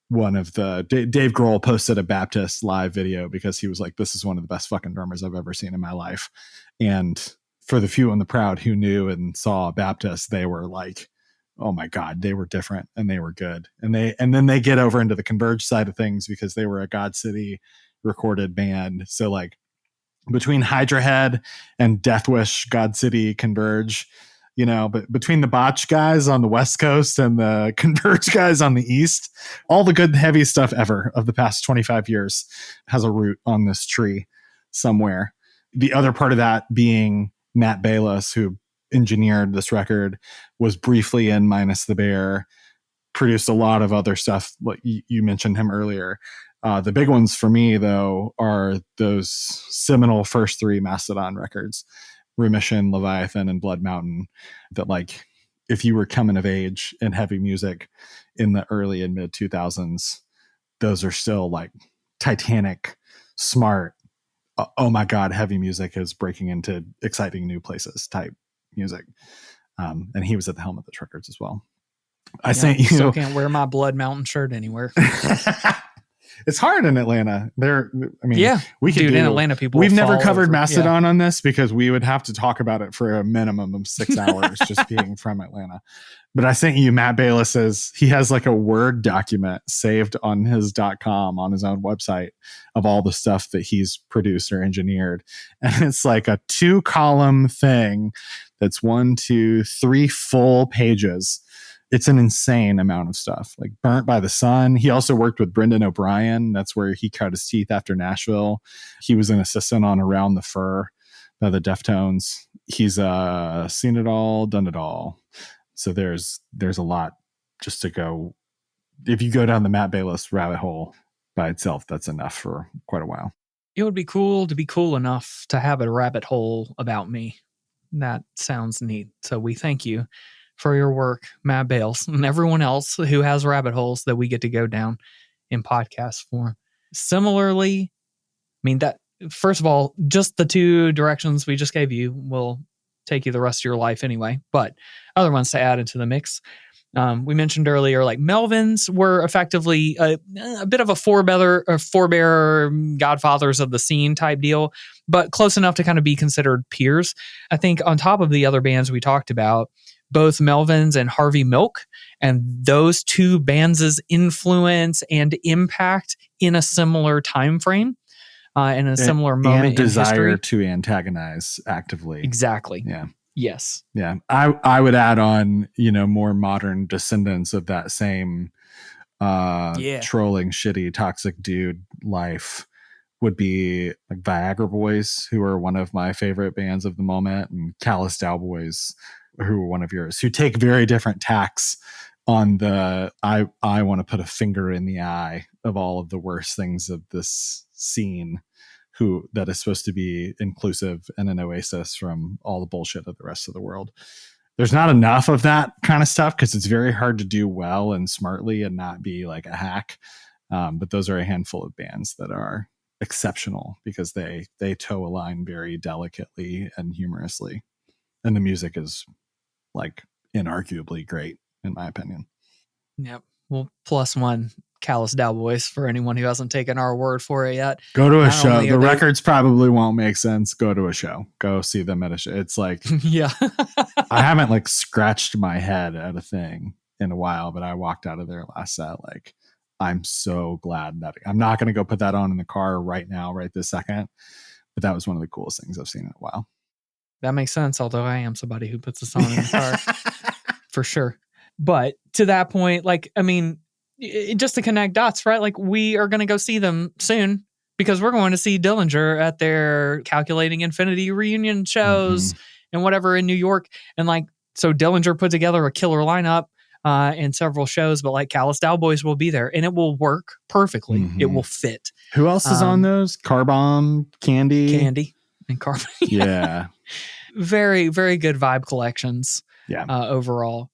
one of the Dave Grohl posted a Baptist live video because he was like, this is one of the best fucking drummers I've ever seen in my life. And for the few and the proud who knew and saw Baptist, they were like, oh my God, they were different and they were good. And then they get over into the Converge side of things because they were a God City recorded band. So like between Hydra Head and Death Wish, God City, Converge, but between the Botch guys on the West Coast and the Converge guys on the East, all the good heavy stuff ever of the past 25 years has a root on this tree somewhere. The other part of that being Matt Bayless, who engineered this record, was briefly in Minus the Bear, produced a lot of other stuff. Like you mentioned him earlier. The big ones for me, though, are those seminal first three Mastodon records, Remission, Leviathan, and Blood Mountain, that like, if you were coming of age in heavy music in the early and mid 2000s, those are still like Titanic, smart, oh my God, heavy music is breaking into exciting new places type music. And he was at the helm of those records as well. I sent you. Still can't wear my Blood Mountain shirt anywhere. It's hard in Atlanta. We could in Atlanta, people. We've never covered Mastodon on this because we would have to talk about it for a minimum of 6 hours just being from Atlanta. But I sent you Matt Bayless's. He has like a Word document saved on his .com on his own website of all the stuff that he's produced or engineered, and it's like a 2-column thing that's 1, 2, 3 full pages. It's an insane amount of stuff, like Burnt by the Sun. He also worked with Brendan O'Brien. That's where he cut his teeth after Nashville. He was an assistant on Around the Fur by the Deftones. He's seen it all, done it all. So there's a lot just to go. If you go down the Matt Bayless rabbit hole by itself, that's enough for quite a while. It would be cool to be cool enough to have a rabbit hole about me. That sounds neat. So we thank you for your work, Matt Bales, and everyone else who has rabbit holes that we get to go down in podcast form. Similarly, that first of all, just the 2 directions we just gave you will take you the rest of your life anyway, but other ones to add into the mix. We mentioned earlier, like Melvins were effectively a bit of a forebearer, godfathers of the scene type deal, but close enough to kind of be considered peers. I think on top of the other bands we talked about, both Melvins and Harvey Milk, and those 2 bands' influence and impact in a similar time frame, in a similar moment and desire in history. To antagonize actively. Exactly. Yeah. Yes. Yeah. I would add on, more modern descendants of that same trolling, shitty, toxic dude life would be like Viagra Boys, who are one of my favorite bands of the moment, and Callous Cowboys, who are one of yours, who take very different tacks on the I want to put a finger in the eye of all of the worst things of this scene, that is supposed to be inclusive and an oasis from all the bullshit of the rest of the world. There's not enough of that kind of stuff because it's very hard to do well and smartly and not be like a hack. But those are a handful of bands that are exceptional because they toe a line very delicately and humorously. And the music is like inarguably great, in my opinion. Yep. Well, +1 Callous Cowboys for anyone who hasn't taken our word for it yet. Go to a show. The records probably won't make sense. Go to a show. Go see them at a show. It's like, yeah. I haven't like scratched my head at a thing in a while, but I walked out of there last set. Like, I'm so glad that I'm not going to go put that on in the car right now, right this second. But that was one of the coolest things I've seen in a while. That makes sense, although I am somebody who puts the song in the car for sure. But to that point, like, I mean, just to connect dots, right? Like, we are going to go see them soon because we're going to see Dillinger at their Calculating Infinity reunion shows and whatever in New York. And like, so Dillinger put together a killer lineup and several shows, but like Callous Cowboys will be there and it will work perfectly. It will fit. Who else is on those? Car Bomb, Candy, and Carbon. Yeah. Very, very good vibe collections. Yeah. Overall.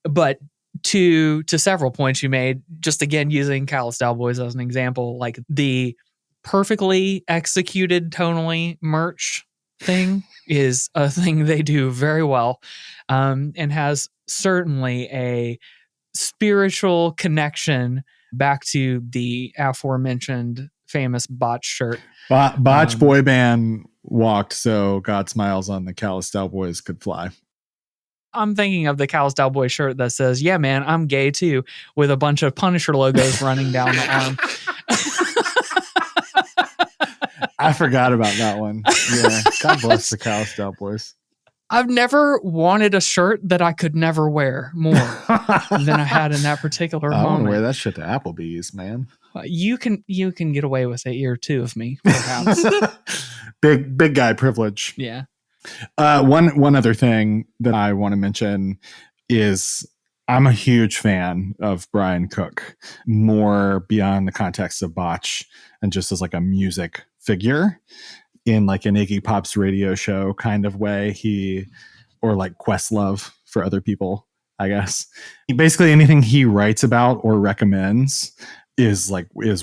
But to several points you made, just again using Callous Cowboys as an example, like the perfectly executed tonally merch thing is a thing they do very well, and has certainly a spiritual connection back to the aforementioned famous Botch shirt. Botch boy band walked so God Smiles on the Callous Cowboys could fly. I'm thinking of the Callous Cowboy shirt that says, "Yeah, man, I'm gay too," with a bunch of Punisher logos running down the arm. I forgot about that one. Yeah. God bless the Callous Cowboys. I've never wanted a shirt that I could never wear more than I had in that particular moment. I want to wear that shit to Applebee's, man. You can get away with a year two of me, perhaps. big guy privilege. Yeah. One other thing that I want to mention is I'm a huge fan of Brian Cook, more beyond the context of Botch and just as like a music figure in like an Iggy Pop's radio show kind of way. Or like Questlove for other people, I guess. Basically anything he writes about or recommends is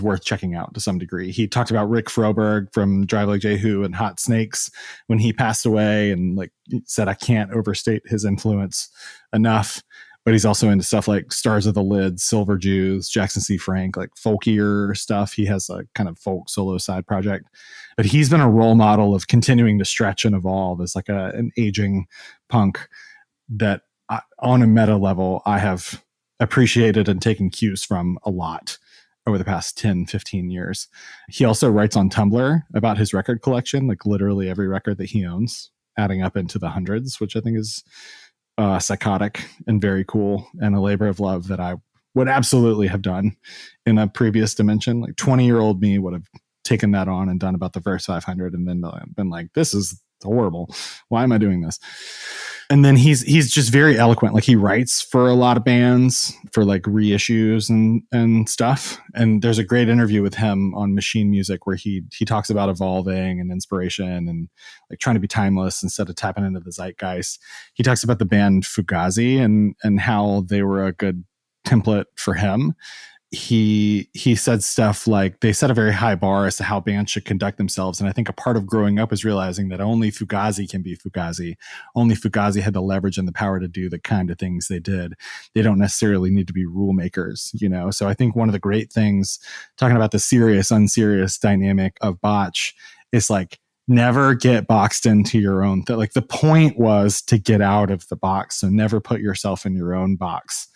worth checking out to some degree. He talked about Rick Froberg from Drive Like Jehu and Hot Snakes when he passed away, and like said, I can't overstate his influence enough. But he's also into stuff like Stars of the Lid, Silver Jews, Jackson C. Frank, like folkier stuff. He has a kind of folk solo side project. But he's been a role model of continuing to stretch and evolve as like an aging punk that on a meta level, I have appreciated and taken cues from a lot over the past 10, 15 years. He also writes on Tumblr about his record collection, like literally every record that he owns, adding up into the hundreds, which I think is psychotic and very cool, and a labor of love that I would absolutely have done in a previous dimension. Like 20-year-old me would have taken that on and done about the Verse 500 and then been like, this is horrible. Why am I doing this? And then he's just very eloquent. Like he writes for a lot of bands for like reissues and stuff. And there's a great interview with him on Machine Music where he talks about evolving and inspiration and like trying to be timeless instead of tapping into the zeitgeist. He talks about the band Fugazi and how they were a good template for him. He said stuff like they set a very high bar as to how bands should conduct themselves. And I think a part of growing up is realizing that only Fugazi can be Fugazi. Only Fugazi had the leverage and the power to do the kind of things they did. They don't necessarily need to be rule makers, you know? So I think one of the great things, talking about the serious, unserious dynamic of Botch, is like, never get boxed into your own like the point was to get out of the box. So never put yourself in your own box.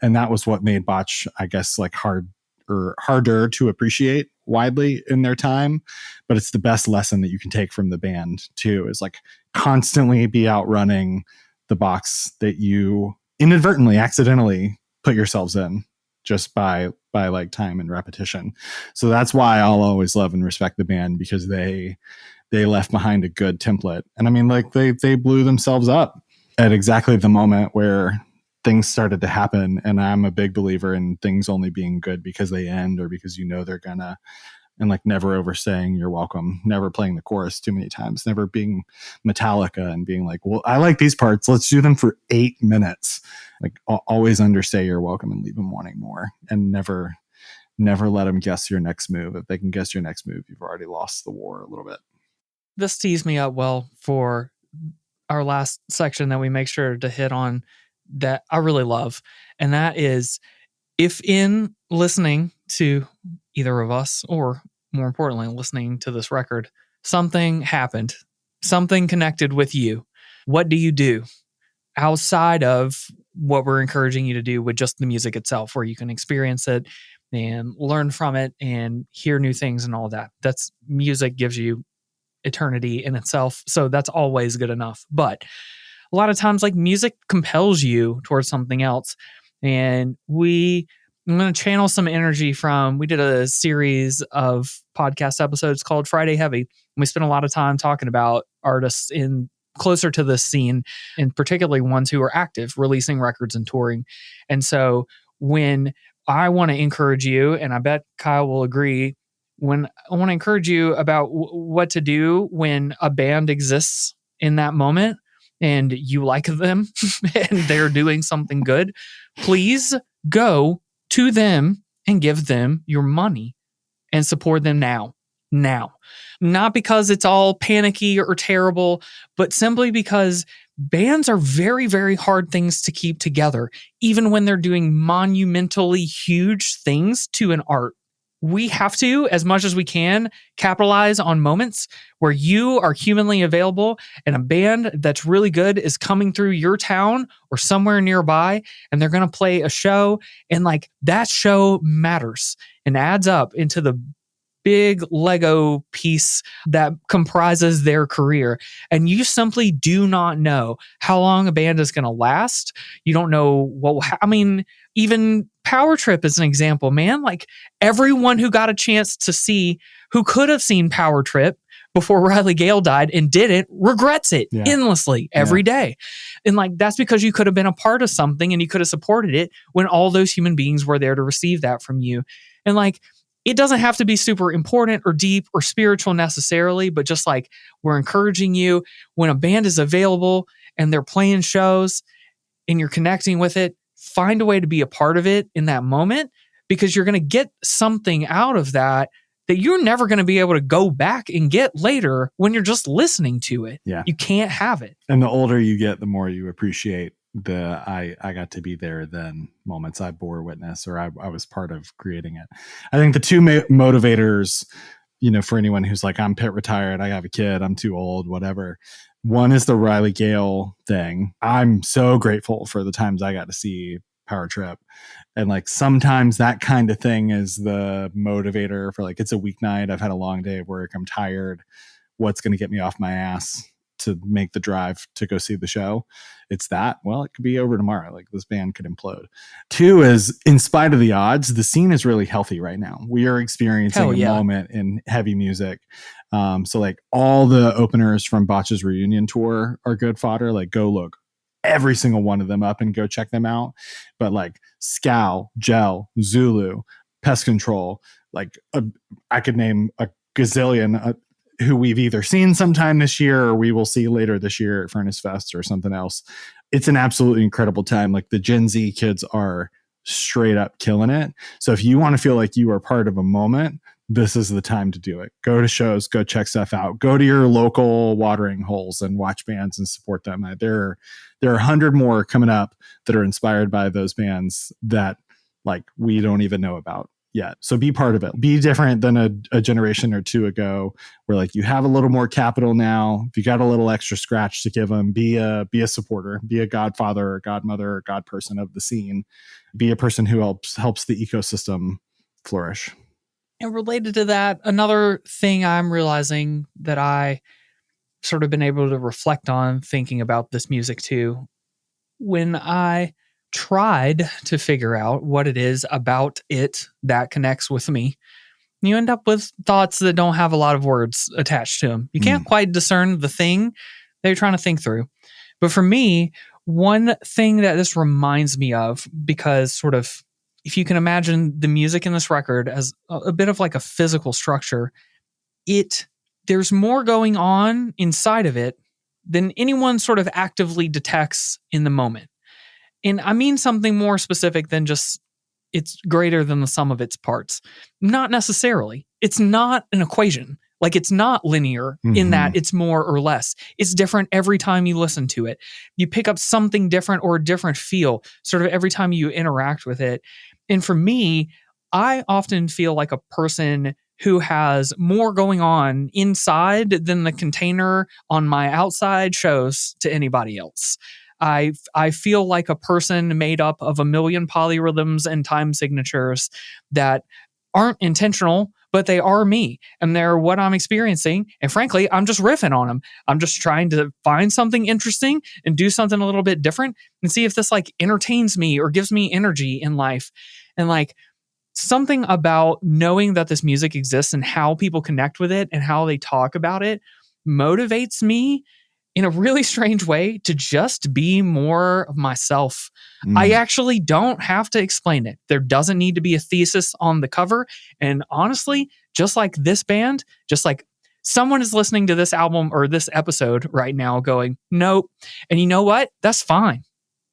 And that was what made Botch, I guess, like harder to appreciate widely in their time. But it's the best lesson that you can take from the band too, is like constantly be outrunning the box that you inadvertently, accidentally put yourselves in just by like time and repetition. So that's why I'll always love and respect the band, because they left behind a good template. And I mean, like they blew themselves up at exactly the moment where things started to happen. And I'm a big believer in things only being good because they end or because you know they're gonna, and like never overstaying you're welcome, never playing the chorus too many times, never being Metallica and being like, well, I like these parts, let's do them for 8 minutes. Like always understay you're welcome and leave them wanting more, and never let them guess your next move. If they can guess your next move, you've already lost the war a little bit. This tees me up well for our last section that we make sure to hit on that I really love. And that is, if in listening to either of us, or more importantly, listening to this record, something happened, something connected with you, what do you do outside of what we're encouraging you to do with just the music itself, where you can experience it and learn from it and hear new things and all that? That's music gives you eternity in itself. So that's always good enough. But a lot of times, like, music compels you towards something else. And I'm going to channel some energy from, we did a series of podcast episodes called Friday Heavy. And we spent a lot of time talking about artists in closer to this scene, and particularly ones who are active, releasing records and touring. And so when I want to encourage you, and I bet Kyle will agree, when I want to encourage you about what to do when a band exists in that moment and you like them and they're doing something good, please go to them and give them your money and support them now. Not because it's all panicky or terrible, but simply because bands are very, very hard things to keep together, even when they're doing monumentally huge things to an art. We have to, as much as we can, capitalize on moments where you are humanly available and a band that's really good is coming through your town or somewhere nearby, and they're going to play a show, and like that show matters and adds up into the big Lego piece that comprises their career. And you simply do not know how long a band is going to last. You don't know even Power Trip is an example, man. Like, everyone who got a chance to see, who could have seen Power Trip before Riley Gale died and didn't, regrets it endlessly every day. And like, that's because you could have been a part of something and you could have supported it when all those human beings were there to receive that from you. And like, it doesn't have to be super important or deep or spiritual necessarily, but just like, we're encouraging you when a band is available and they're playing shows and you're connecting with it, find a way to be a part of it in that moment, because you're going to get something out of that you're never going to be able to go back and get later when you're just listening to it. Yeah. You can't have it. And the older you get, the more you appreciate the I got to be there then moments. I bore witness, or I was part of creating it. I think the two motivators, for anyone who's like, I'm pit retired, I have a kid, I'm too old, whatever. One is the Riley Gale thing. I'm so grateful for the times I got to see Power Trip. And like, sometimes that kind of thing is the motivator for like, it's a weeknight, I've had a long day of work, I'm tired. What's going to get me off my ass to make the drive to go see the show? It's that, well, it could be over tomorrow. Like, this band could implode. Two is, in spite of the odds, the scene is really healthy right now. We are experiencing a moment in heavy music. So like, all the openers from Botch's reunion tour are good fodder. Like, go look every single one of them up and go check them out. But like, Scowl, Gel, Zulu, Pest Control, like I could name a gazillion who we've either seen sometime this year or we will see later this year at Furnace Fest or something else. It's an absolutely incredible time. Like, the Gen Z kids are straight up killing it. So if you want to feel like you are part of a moment, this is the time to do it. Go to shows, go check stuff out, go to your local watering holes and watch bands and support them. There are 100 more coming up that are inspired by those bands that like we don't even know about yet. So be part of it. Be different than a generation or two ago, where like, you have a little more capital now. If you got a little extra scratch to give them, be a supporter, be a godfather or godmother or god person of the scene. Be a person who helps the ecosystem flourish. And related to that, another thing I'm realizing that I sort of been able to reflect on thinking about this music too, when I tried to figure out what it is about it that connects with me, you end up with thoughts that don't have a lot of words attached to them. You can't quite discern the thing that you're trying to think through. But for me, one thing that this reminds me of, because sort of, if you can imagine the music in this record as a bit of like a physical structure, there's more going on inside of it than anyone sort of actively detects in the moment. And I mean something more specific than just it's greater than the sum of its parts. Not necessarily. It's not an equation. Like, it's not linear in that it's more or less. It's different every time you listen to it. You pick up something different or a different feel sort of every time you interact with it. And for me, I often feel like a person who has more going on inside than the container on my outside shows to anybody else. I feel like a person made up of a million polyrhythms and time signatures that aren't intentional, but they are me and they're what I'm experiencing. And frankly, I'm just riffing on them. I'm just trying to find something interesting and do something a little bit different and see if this like entertains me or gives me energy in life. And like something about knowing that this music exists and how people connect with it and how they talk about it motivates me in a really strange way to just be more of myself. I actually don't have to explain it. There doesn't need to be a thesis on the cover. And honestly, just like this band, just like someone is listening to this album or this episode right now going, nope. And you know what? That's fine.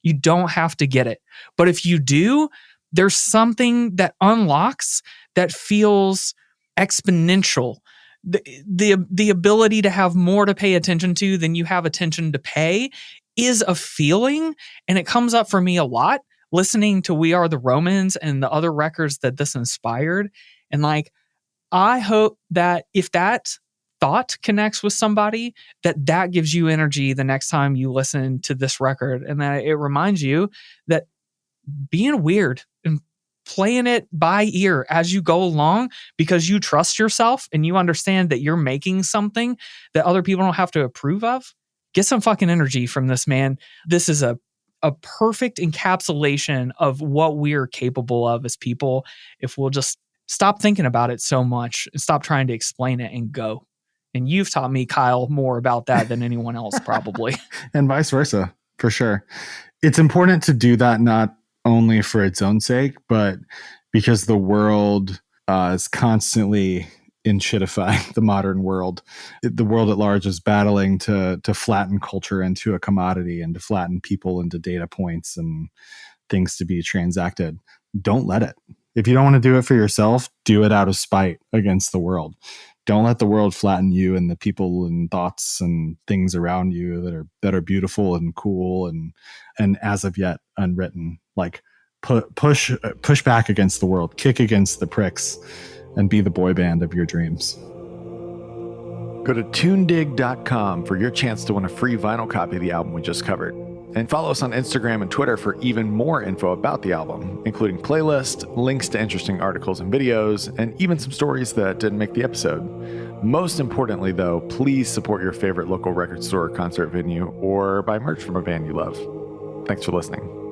You don't have to get it. But if you do, there's something that unlocks that feels exponential. The ability to have more to pay attention to than you have attention to pay is a feeling, and it comes up for me a lot listening to We Are the Romans and the other records that this inspired. And like, I hope that if that thought connects with somebody, that gives you energy the next time you listen to this record, and that it reminds you that being weird and playing it by ear as you go along because you trust yourself and you understand that you're making something that other people don't have to approve of. Get some fucking energy from this, man. This is a perfect encapsulation of what we're capable of as people if we'll just stop thinking about it so much and stop trying to explain it and go. And you've taught me, Kyle, more about that than anyone else probably. And vice versa, for sure. It's important to do that not only for its own sake, but because the world is constantly in shitifying the modern world. The world at large is battling to flatten culture into a commodity and to flatten people into data points and things to be transacted. Don't let it. If you don't want to do it for yourself, do it out of spite against the world. Don't let the world flatten you and the people and thoughts and things around you that are beautiful and cool and as of yet unwritten. Like push back against the world, kick against the pricks, and be the boy band of your dreams. Go to tunedig.com for your chance to win a free vinyl copy of the album we just covered. And follow us on Instagram and Twitter for even more info about the album, including playlists, links to interesting articles and videos, and even some stories that didn't make the episode. Most importantly, though, please support your favorite local record store or concert venue, or buy merch from a band you love. Thanks for listening.